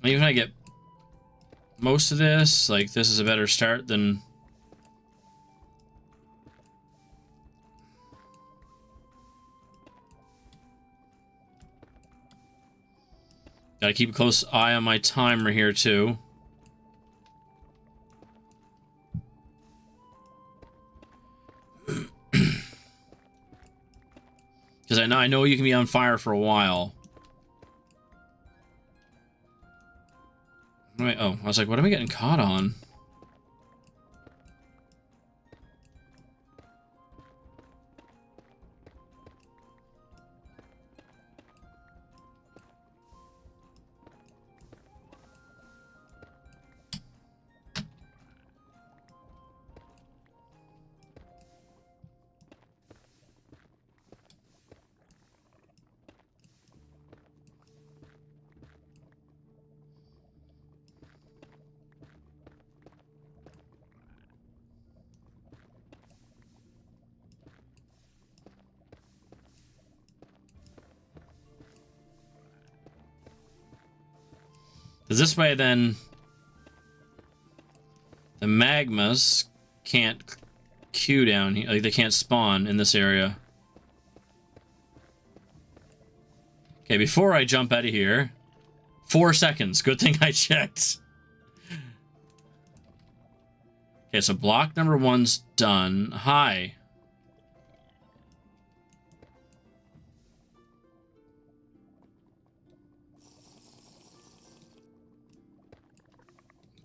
Even if I get most of this, like, this is a better start than... Gotta keep a close eye on my timer here, too. Because I know you can be on fire for a while. Wait, oh, I was like, what am I getting caught on? Because this way, then, the magmas can't queue down here. Like, they can't spawn in this area. Okay, before I jump out of here, 4 seconds. Good thing I checked. Okay, so block number 1's done. Hi.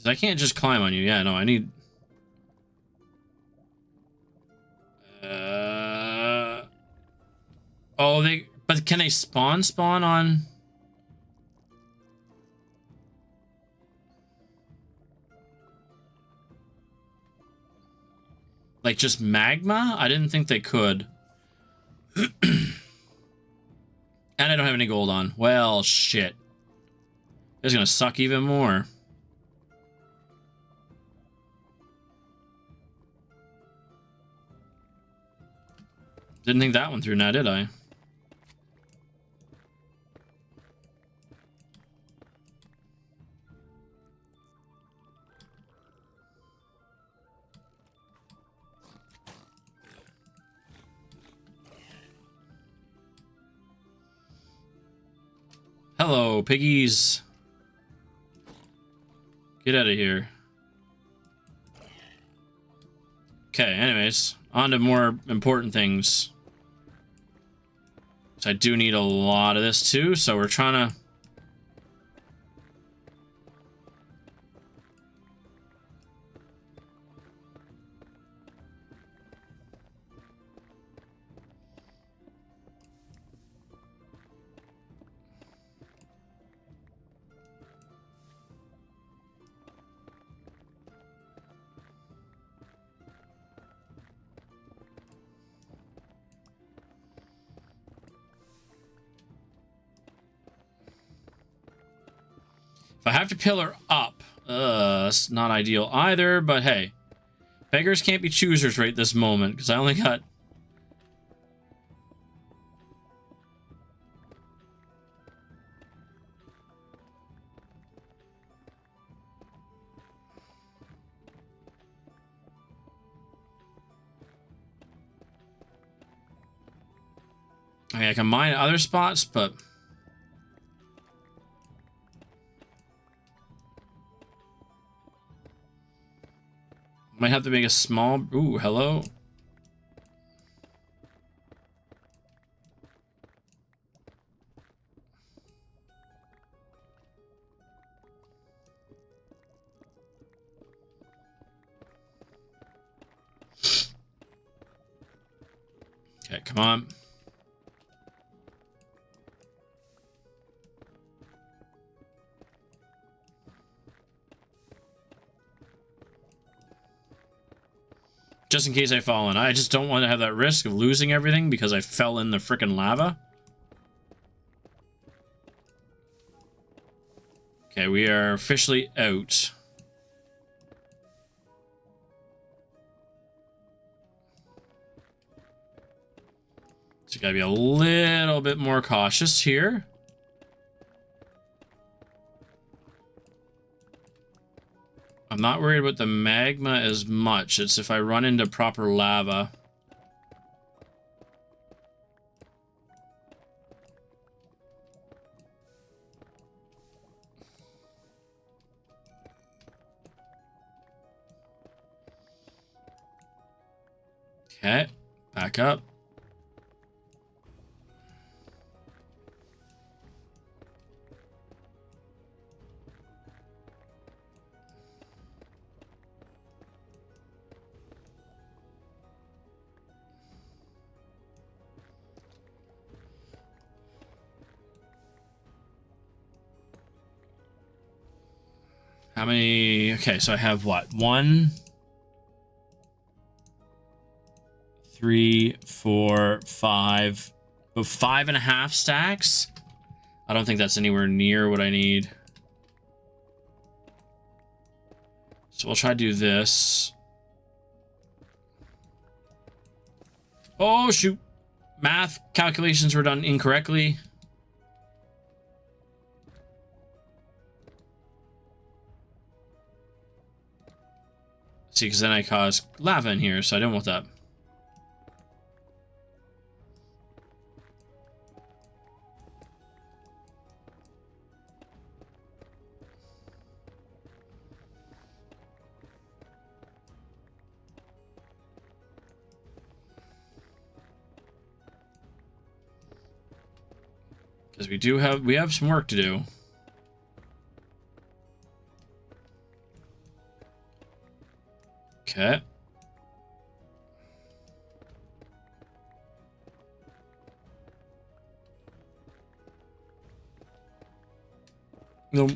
I can't just climb on you. Yeah, no, I need... Oh, they... But can they spawn on... Like, just magma? I didn't think they could. And I don't have any gold on. Well, shit. It's gonna suck even more. Didn't think that one through now, did I? Hello, piggies. Get out of here. Okay, anyways, on to more important things. So I do need a lot of this too, so we're trying to... If I have to pillar up, that's not ideal either, but hey. Beggars can't be choosers right this moment, because I only got... I mean, I can mine other spots, but... Might have to make a small... Ooh, hello? Okay, come on. Just in case I fall in. I just don't want to have that risk of losing everything because I fell in the frickin' lava. Okay, we are officially out. So you gotta be a little bit more cautious here. I'm not worried about the magma as much. It's if I run into proper lava. Okay, back up. How many? Okay, so I have what? 1, 3, 4, 5. About 5.5 stacks? I don't think that's anywhere near what I need. So we'll try to do this. Oh, shoot. Math calculations were done incorrectly. See, because then I caused lava in here, so I don't want that. Because we have some work to do. Okay. No.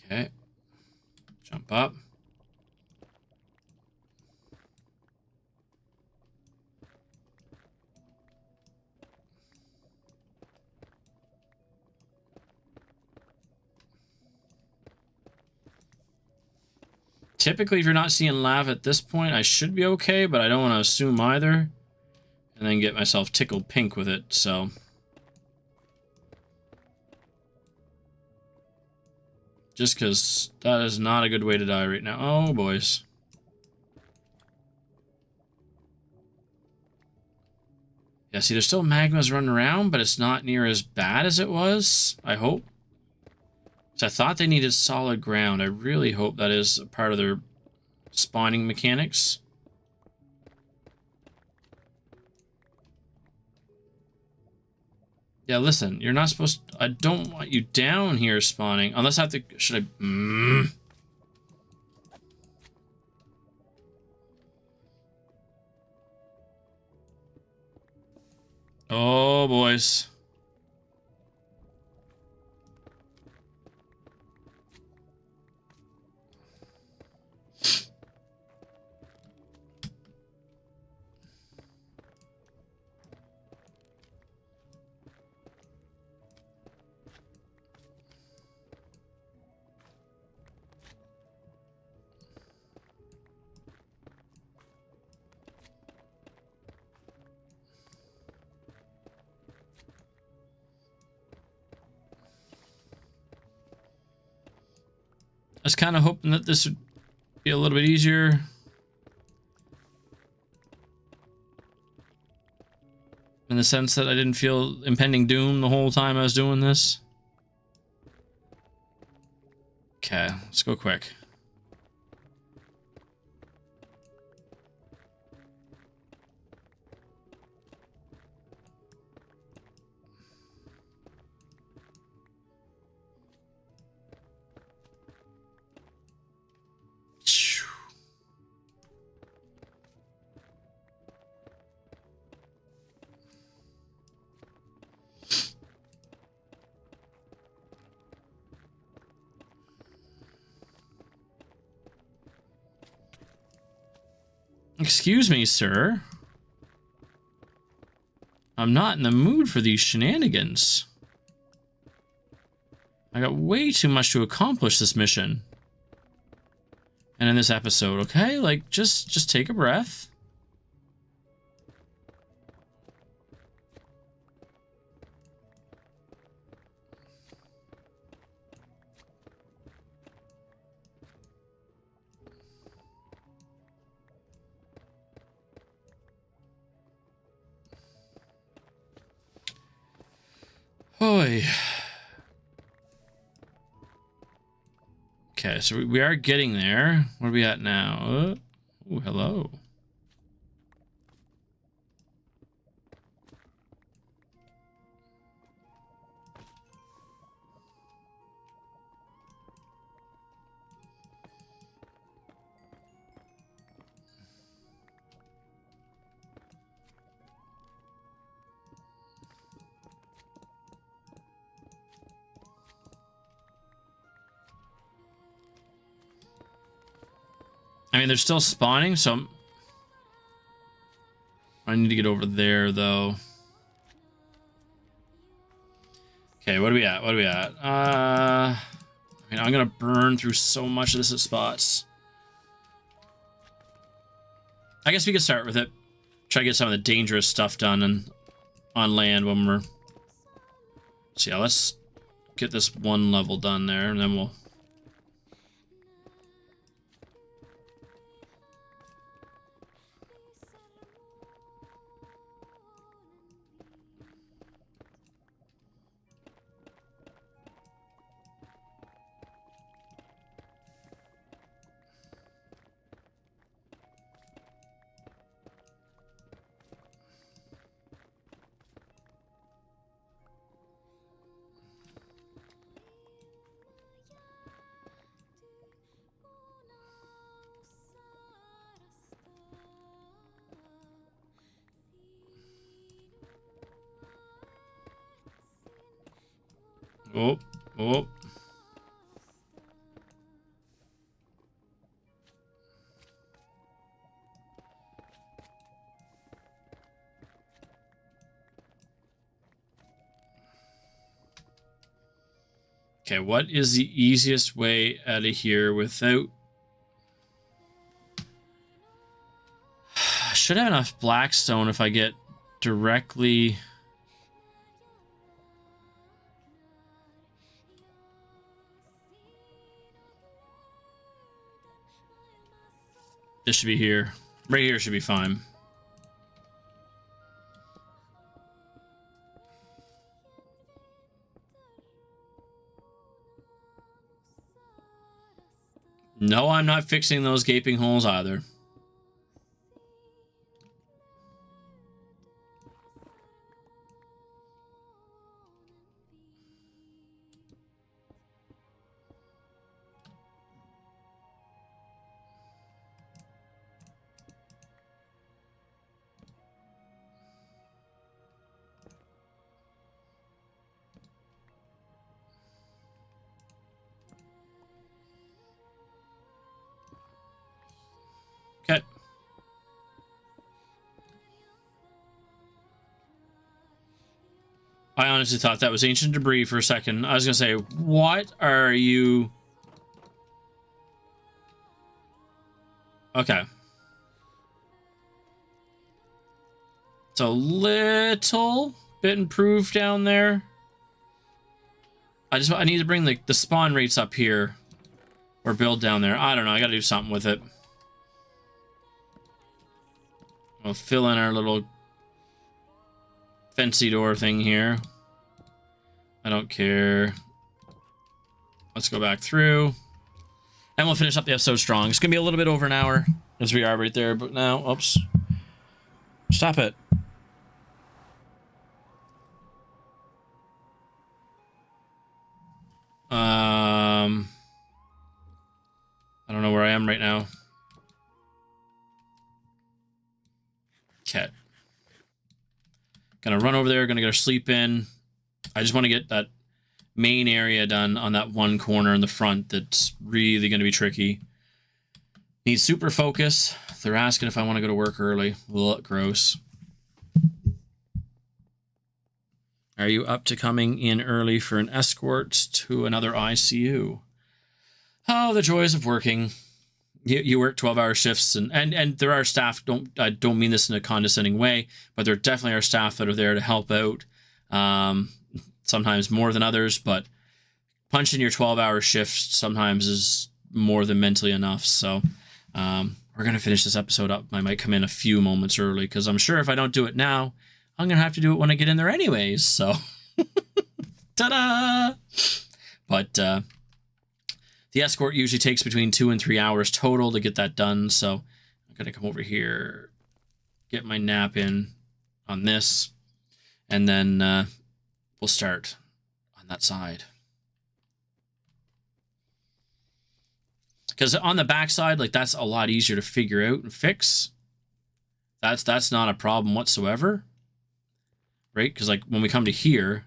Okay. Jump up. Typically, if you're not seeing lava at this point, I should be okay, but I don't want to assume either. And then get myself tickled pink with it, so... Just because that is not a good way to die right now. Oh, boys. Yeah, see, there's still magmas running around, but it's not near as bad as it was, I hope. So I thought they needed solid ground. I really hope that is a part of their spawning mechanics. Yeah, listen, you're not supposed to, I don't want you down here spawning. Unless I have to... Should I... Oh, boys. I was kind of hoping that this would be a little bit easier. In the sense that I didn't feel impending doom the whole time I was doing this. Okay, let's go quick. Excuse me, sir. I'm not in the mood for these shenanigans. I got way too much to accomplish this mission. And in this episode, okay? Like, just take a breath. Oy. Okay, so we are getting there. Where are we at now? Oh, hello. I mean, they're still spawning, so I need to get over there, though. Okay, what are we at? What are we at? I mean, I'm gonna burn through so much of this at spots. I guess we could start with it. Try to get some of the dangerous stuff done and on land when we're... So yeah, let's get this one level done there, and then we'll... Oh, oh. Okay, what is the easiest way out of here without... I should have enough blackstone if I get directly... This should be here. Right here should be fine. No, I'm not fixing those gaping holes either. Okay. I honestly thought that was ancient debris for a second. I was gonna say, what are you? Okay. It's a little bit improved down there. I need to bring the spawn rates up here. Or build down there. I don't know. I gotta do something with it. We'll fill in our little fancy door thing here. I don't care. Let's go back through. And we'll finish up the episode strong. It's gonna be a little bit over an hour, as we are right there, but now, oops. Stop it. I don't know where I am right now. Okay. Gonna run over there, gonna get our sleep in. I just want to get that main area done on that one corner in the front that's really gonna be tricky. Need super focus. They're asking if I want to go to work early. Ugh, gross. Are you up to coming in early for an escort to another ICU? Oh, the joys of working. You work 12-hour shifts, and there are staff. I don't mean this in a condescending way, but there definitely are staff that are there to help out. Sometimes more than others, but punching your 12-hour shift sometimes is more than mentally enough. So we're gonna finish this episode up. I might come in a few moments early because I'm sure if I don't do it now, I'm gonna have to do it when I get in there anyways. So, ta-da! But the escort usually takes between 2 and 3 hours total to get that done. So I'm gonna come over here, get my nap in on this, and then we'll start on that side. Because on the backside, like, that's a lot easier to figure out and fix. That's not a problem whatsoever. Right? Because, like, when we come to here,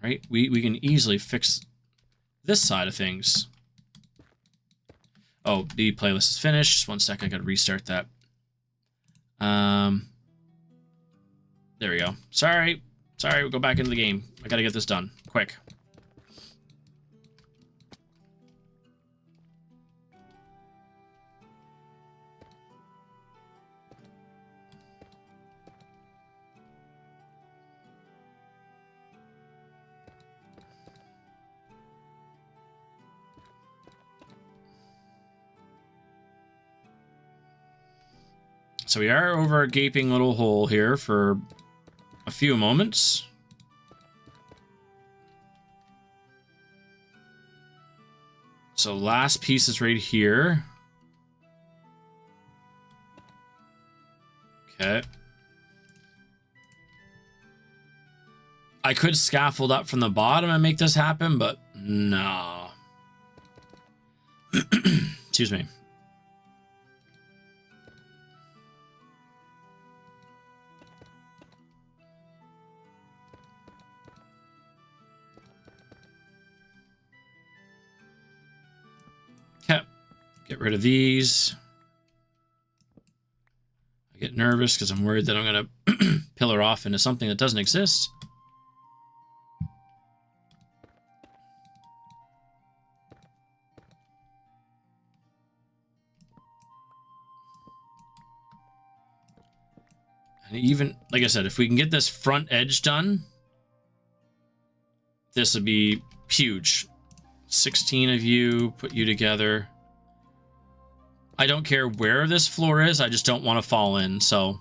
right, we can easily fix this side of things. Oh, the playlist is finished. Just one second, I gotta restart that. There we go. Sorry, we'll go back into the game. I gotta get this done, quick. So we are over a gaping little hole here for a few moments. So last piece is right here. Okay. I could scaffold up from the bottom and make this happen, but no. Excuse me. Okay. Get rid of these. I get nervous because I'm worried that I'm going to pillar off into something that doesn't exist. And even, like I said, if we can get this front edge done, this would be huge. 16 of you, put you together. I don't care where this floor is, I just don't want to fall in, so.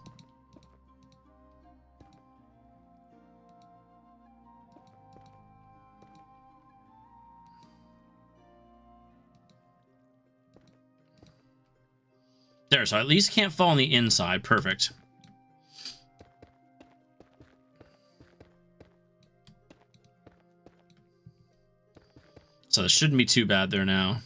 There, so at least can't fall on the inside. Perfect. So this shouldn't be too bad there now.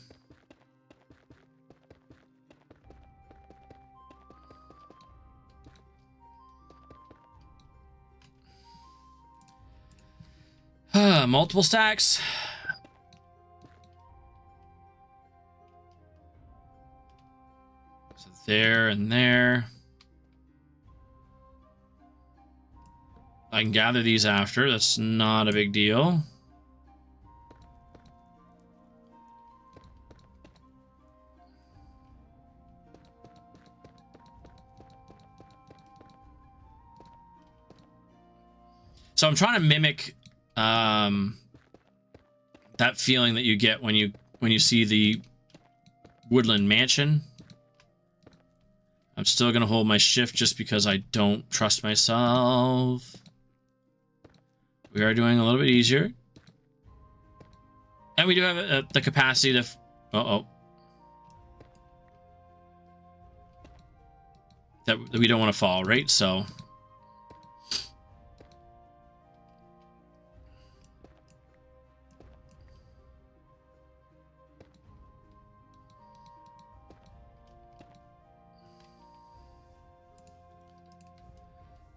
Multiple stacks. So there and there. I can gather these after. That's not a big deal. So I'm trying to mimic that feeling that you get when you see the woodland mansion. I'm still gonna hold my shift just because I don't trust myself. We are doing a little bit easier, and we do have the capacity to. That we don't want to fall, right? So.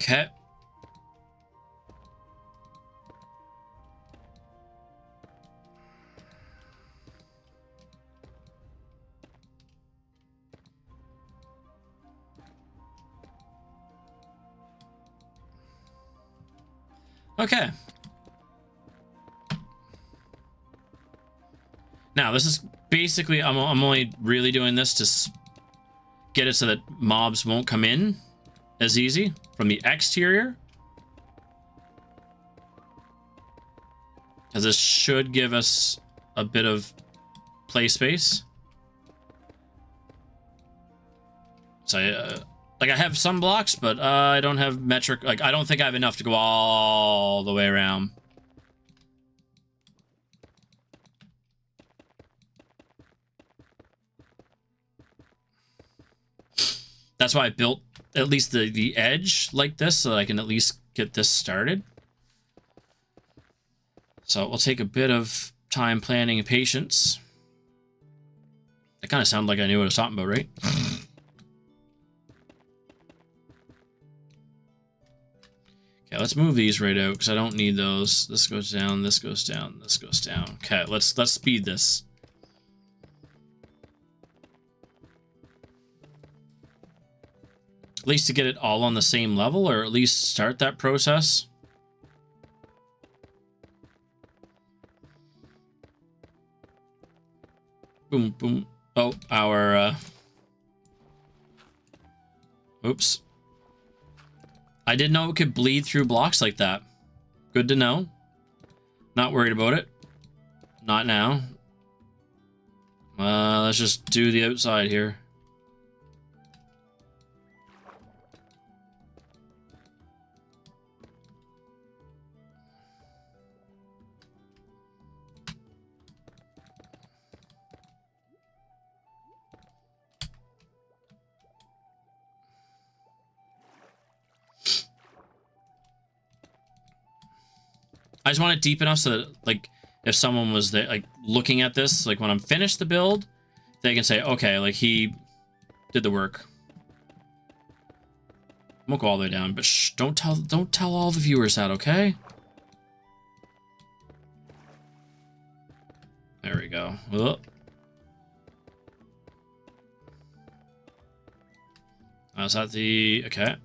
Okay. Okay. Now, this is basically, I'm only really doing this to get it so that mobs won't come in as easy from the exterior. Because this should give us a bit of play space. So, like, I have some blocks, but I don't have metric. Like, I don't think I have enough to go all the way around. That's why I built at least the edge like this, so that I can at least get this started. So it will take a bit of time, planning, and patience. That kind of sounded like I knew what I was talking about, right? Okay, let's move these right out because I don't need those. This goes down, this goes down, this goes down. Okay, let's speed this. At least to get it all on the same level, or at least start that process. Boom, boom. Oh, our, oops. I didn't know it could bleed through blocks like that. Good to know. Not worried about it. Not now. Let's just do the outside here. I just want it deep enough so that, like, if someone was there, like, looking at this, like, when I'm finished the build, they can say, okay, like, he did the work. I won't go all the way down, but shh, don't tell all the viewers that, okay? There we go. Oh. Is that the... okay.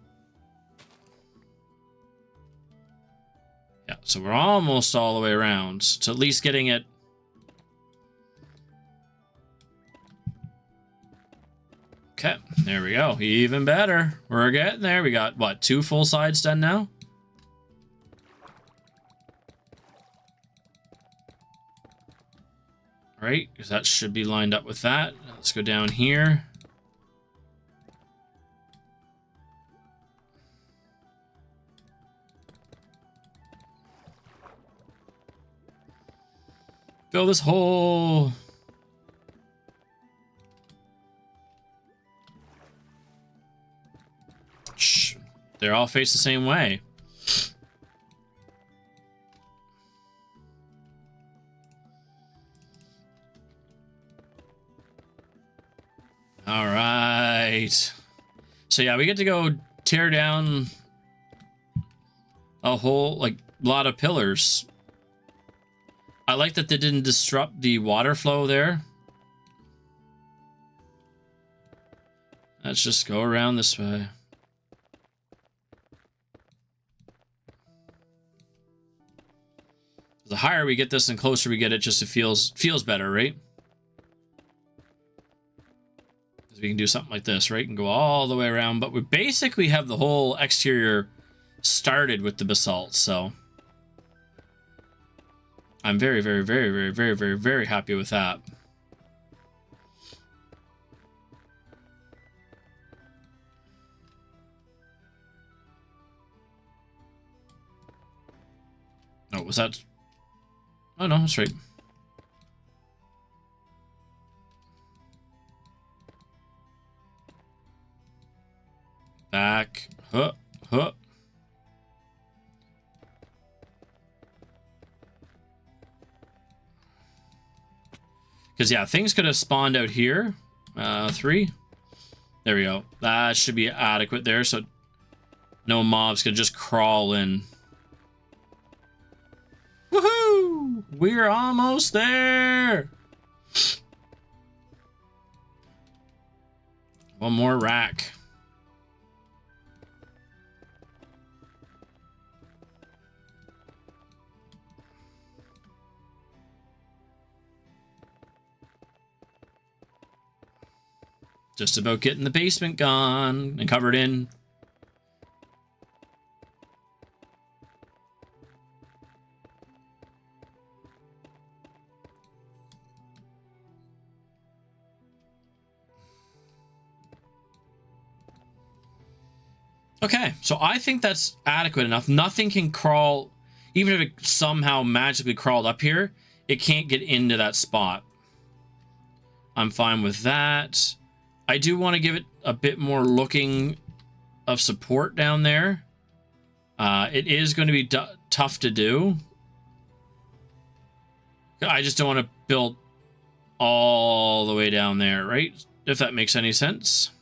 Yeah, so we're almost all the way around. So at least getting it... okay, there we go. Even better. We're getting there. We got, what, 2 full sides done now? Right, because that should be lined up with that. Let's go down here. Fill this hole. They're all faced the same way. All right. So yeah, we get to go tear down a whole, like, lot of pillars. I like that they didn't disrupt the water flow there. Let's just go around this way. The higher we get this and closer we get it, just it feels better, right? Because we can do something like this, right? And go all the way around, but we basically have the whole exterior started with the basalt, so I'm very, very, very, very, very, very, very happy with that. Oh, was that? Oh no, that's right. Back, huh, huh. Because yeah, things could have spawned out here. 3. There we go. That should be adequate there, so no mobs could just crawl in. Woohoo! We're almost there! One more rack. Just about getting the basement gone and covered in. Okay, so I think that's adequate enough. Nothing can crawl, even if it somehow magically crawled up here, it can't get into that spot. I'm fine with that. I do want to give it a bit more looking of support down there. It is going to be tough to do. I just don't want to build all the way down there, right? If that makes any sense.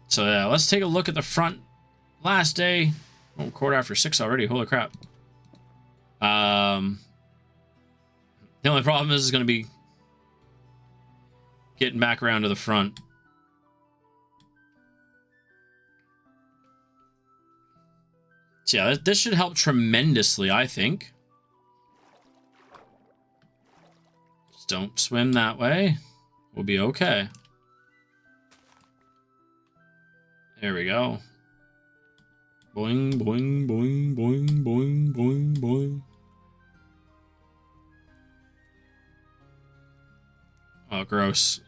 So yeah, let's take a look at the front. Last day. Oh, 6:15 already. Holy crap. The only problem is going to be getting back around to the front. So yeah, this should help tremendously, I think. Just don't swim that way. We'll be okay. There we go. Boing, boing, boing, boing, boing, boing, boing. Oh, gross.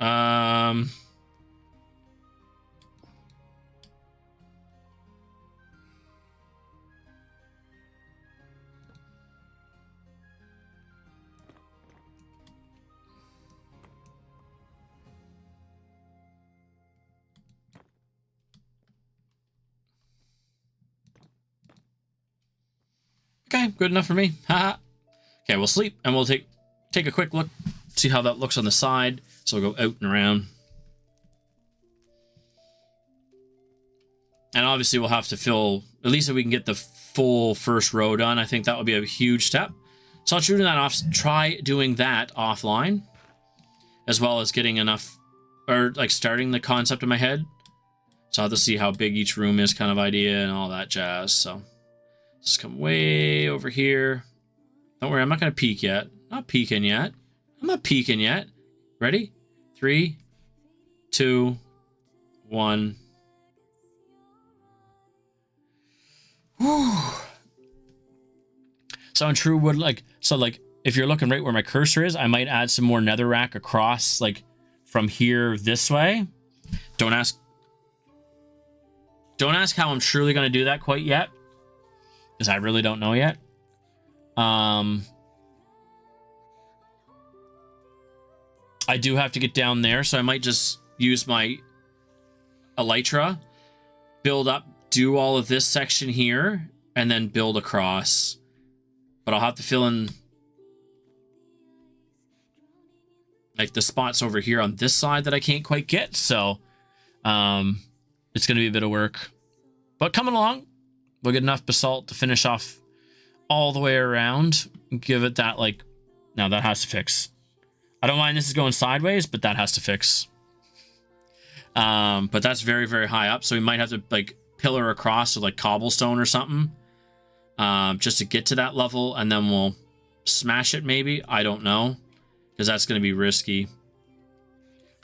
Okay, good enough for me. Haha. Okay, we'll sleep and we'll take a quick look, see how that looks on the side. So we'll go out and around. And obviously we'll have to fill, at least if we can get the full first row done, I think that would be a huge step. So I'll try doing that offline, as well as getting enough, or like starting the concept in my head. So I'll have to see how big each room is, kind of idea and all that jazz. So just come way over here. Don't worry, I'm not going to peek yet. Not peeking yet. I'm not peeking yet. Ready? 3, 2, 1. Whew. So in true wood, like if you're looking right where my cursor is, I might add some more netherrack across, like from here this way. Don't ask how I'm truly going to do that quite yet, because I really don't know yet. I do have to get down there, so I might just use my elytra build up, do all of this section here, and then build across. But I'll have to fill in like the spots over here on this side that I can't quite get. So it's going to be a bit of work. But coming along, we'll get enough basalt to finish off all the way around. Give it that, like, now that has to fix. I don't mind this is going sideways, but that has to fix. But that's very, very high up. So we might have to, like, pillar across with, like, cobblestone or something. Just to get to that level. And then we'll smash it, maybe. I don't know. Because that's going to be risky.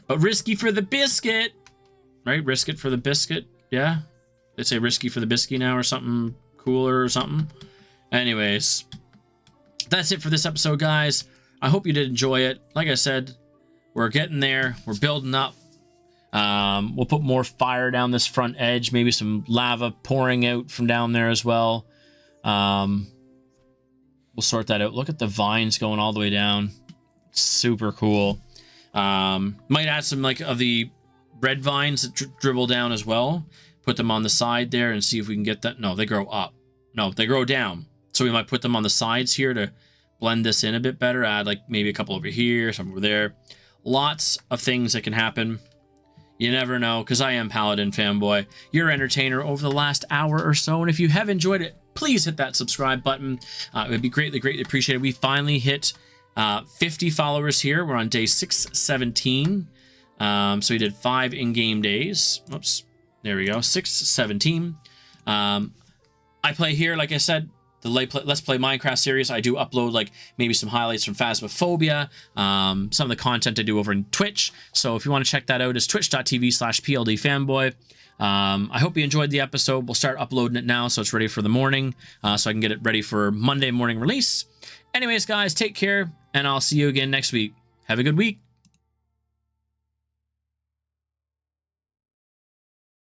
But risky for the biscuit. Right? Risk it for the biscuit. Yeah? They say risky for the biscuit now or something cooler or something. Anyways. That's it for this episode, guys. I hope you did enjoy it. Like I said, we're getting there. We're building up. We'll put more fire down this front edge. Maybe some lava pouring out from down there as well. We'll sort that out. Look at the vines going all the way down. Super cool. Might add some like of the red vines that dribble down as well. Put them on the side there and see if we can get that. No, they grow up. No, they grow down. So we might put them on the sides here to blend this in a bit better. Add like maybe a couple over here, some over there. Lots of things that can happen. You never know, because I am Paladin Fanboy, your entertainer over the last hour or so. And if you have enjoyed it, please hit that subscribe button. It would be greatly, greatly appreciated. We finally hit 50 followers here. We're on day 617. So we did 5 in-game days. Oops. There we go. 617. I play here, like I said, the Let's Play Minecraft series. I do upload like maybe some highlights from Phasmophobia, some of the content I do over in Twitch. So if you want to check that out, it's twitch.tv/PLDfanboy. I hope you enjoyed the episode. We'll start uploading it now so it's ready for the morning, so I can get it ready for Monday morning release. Anyways, guys, take care, and I'll see you again next week. Have a good week.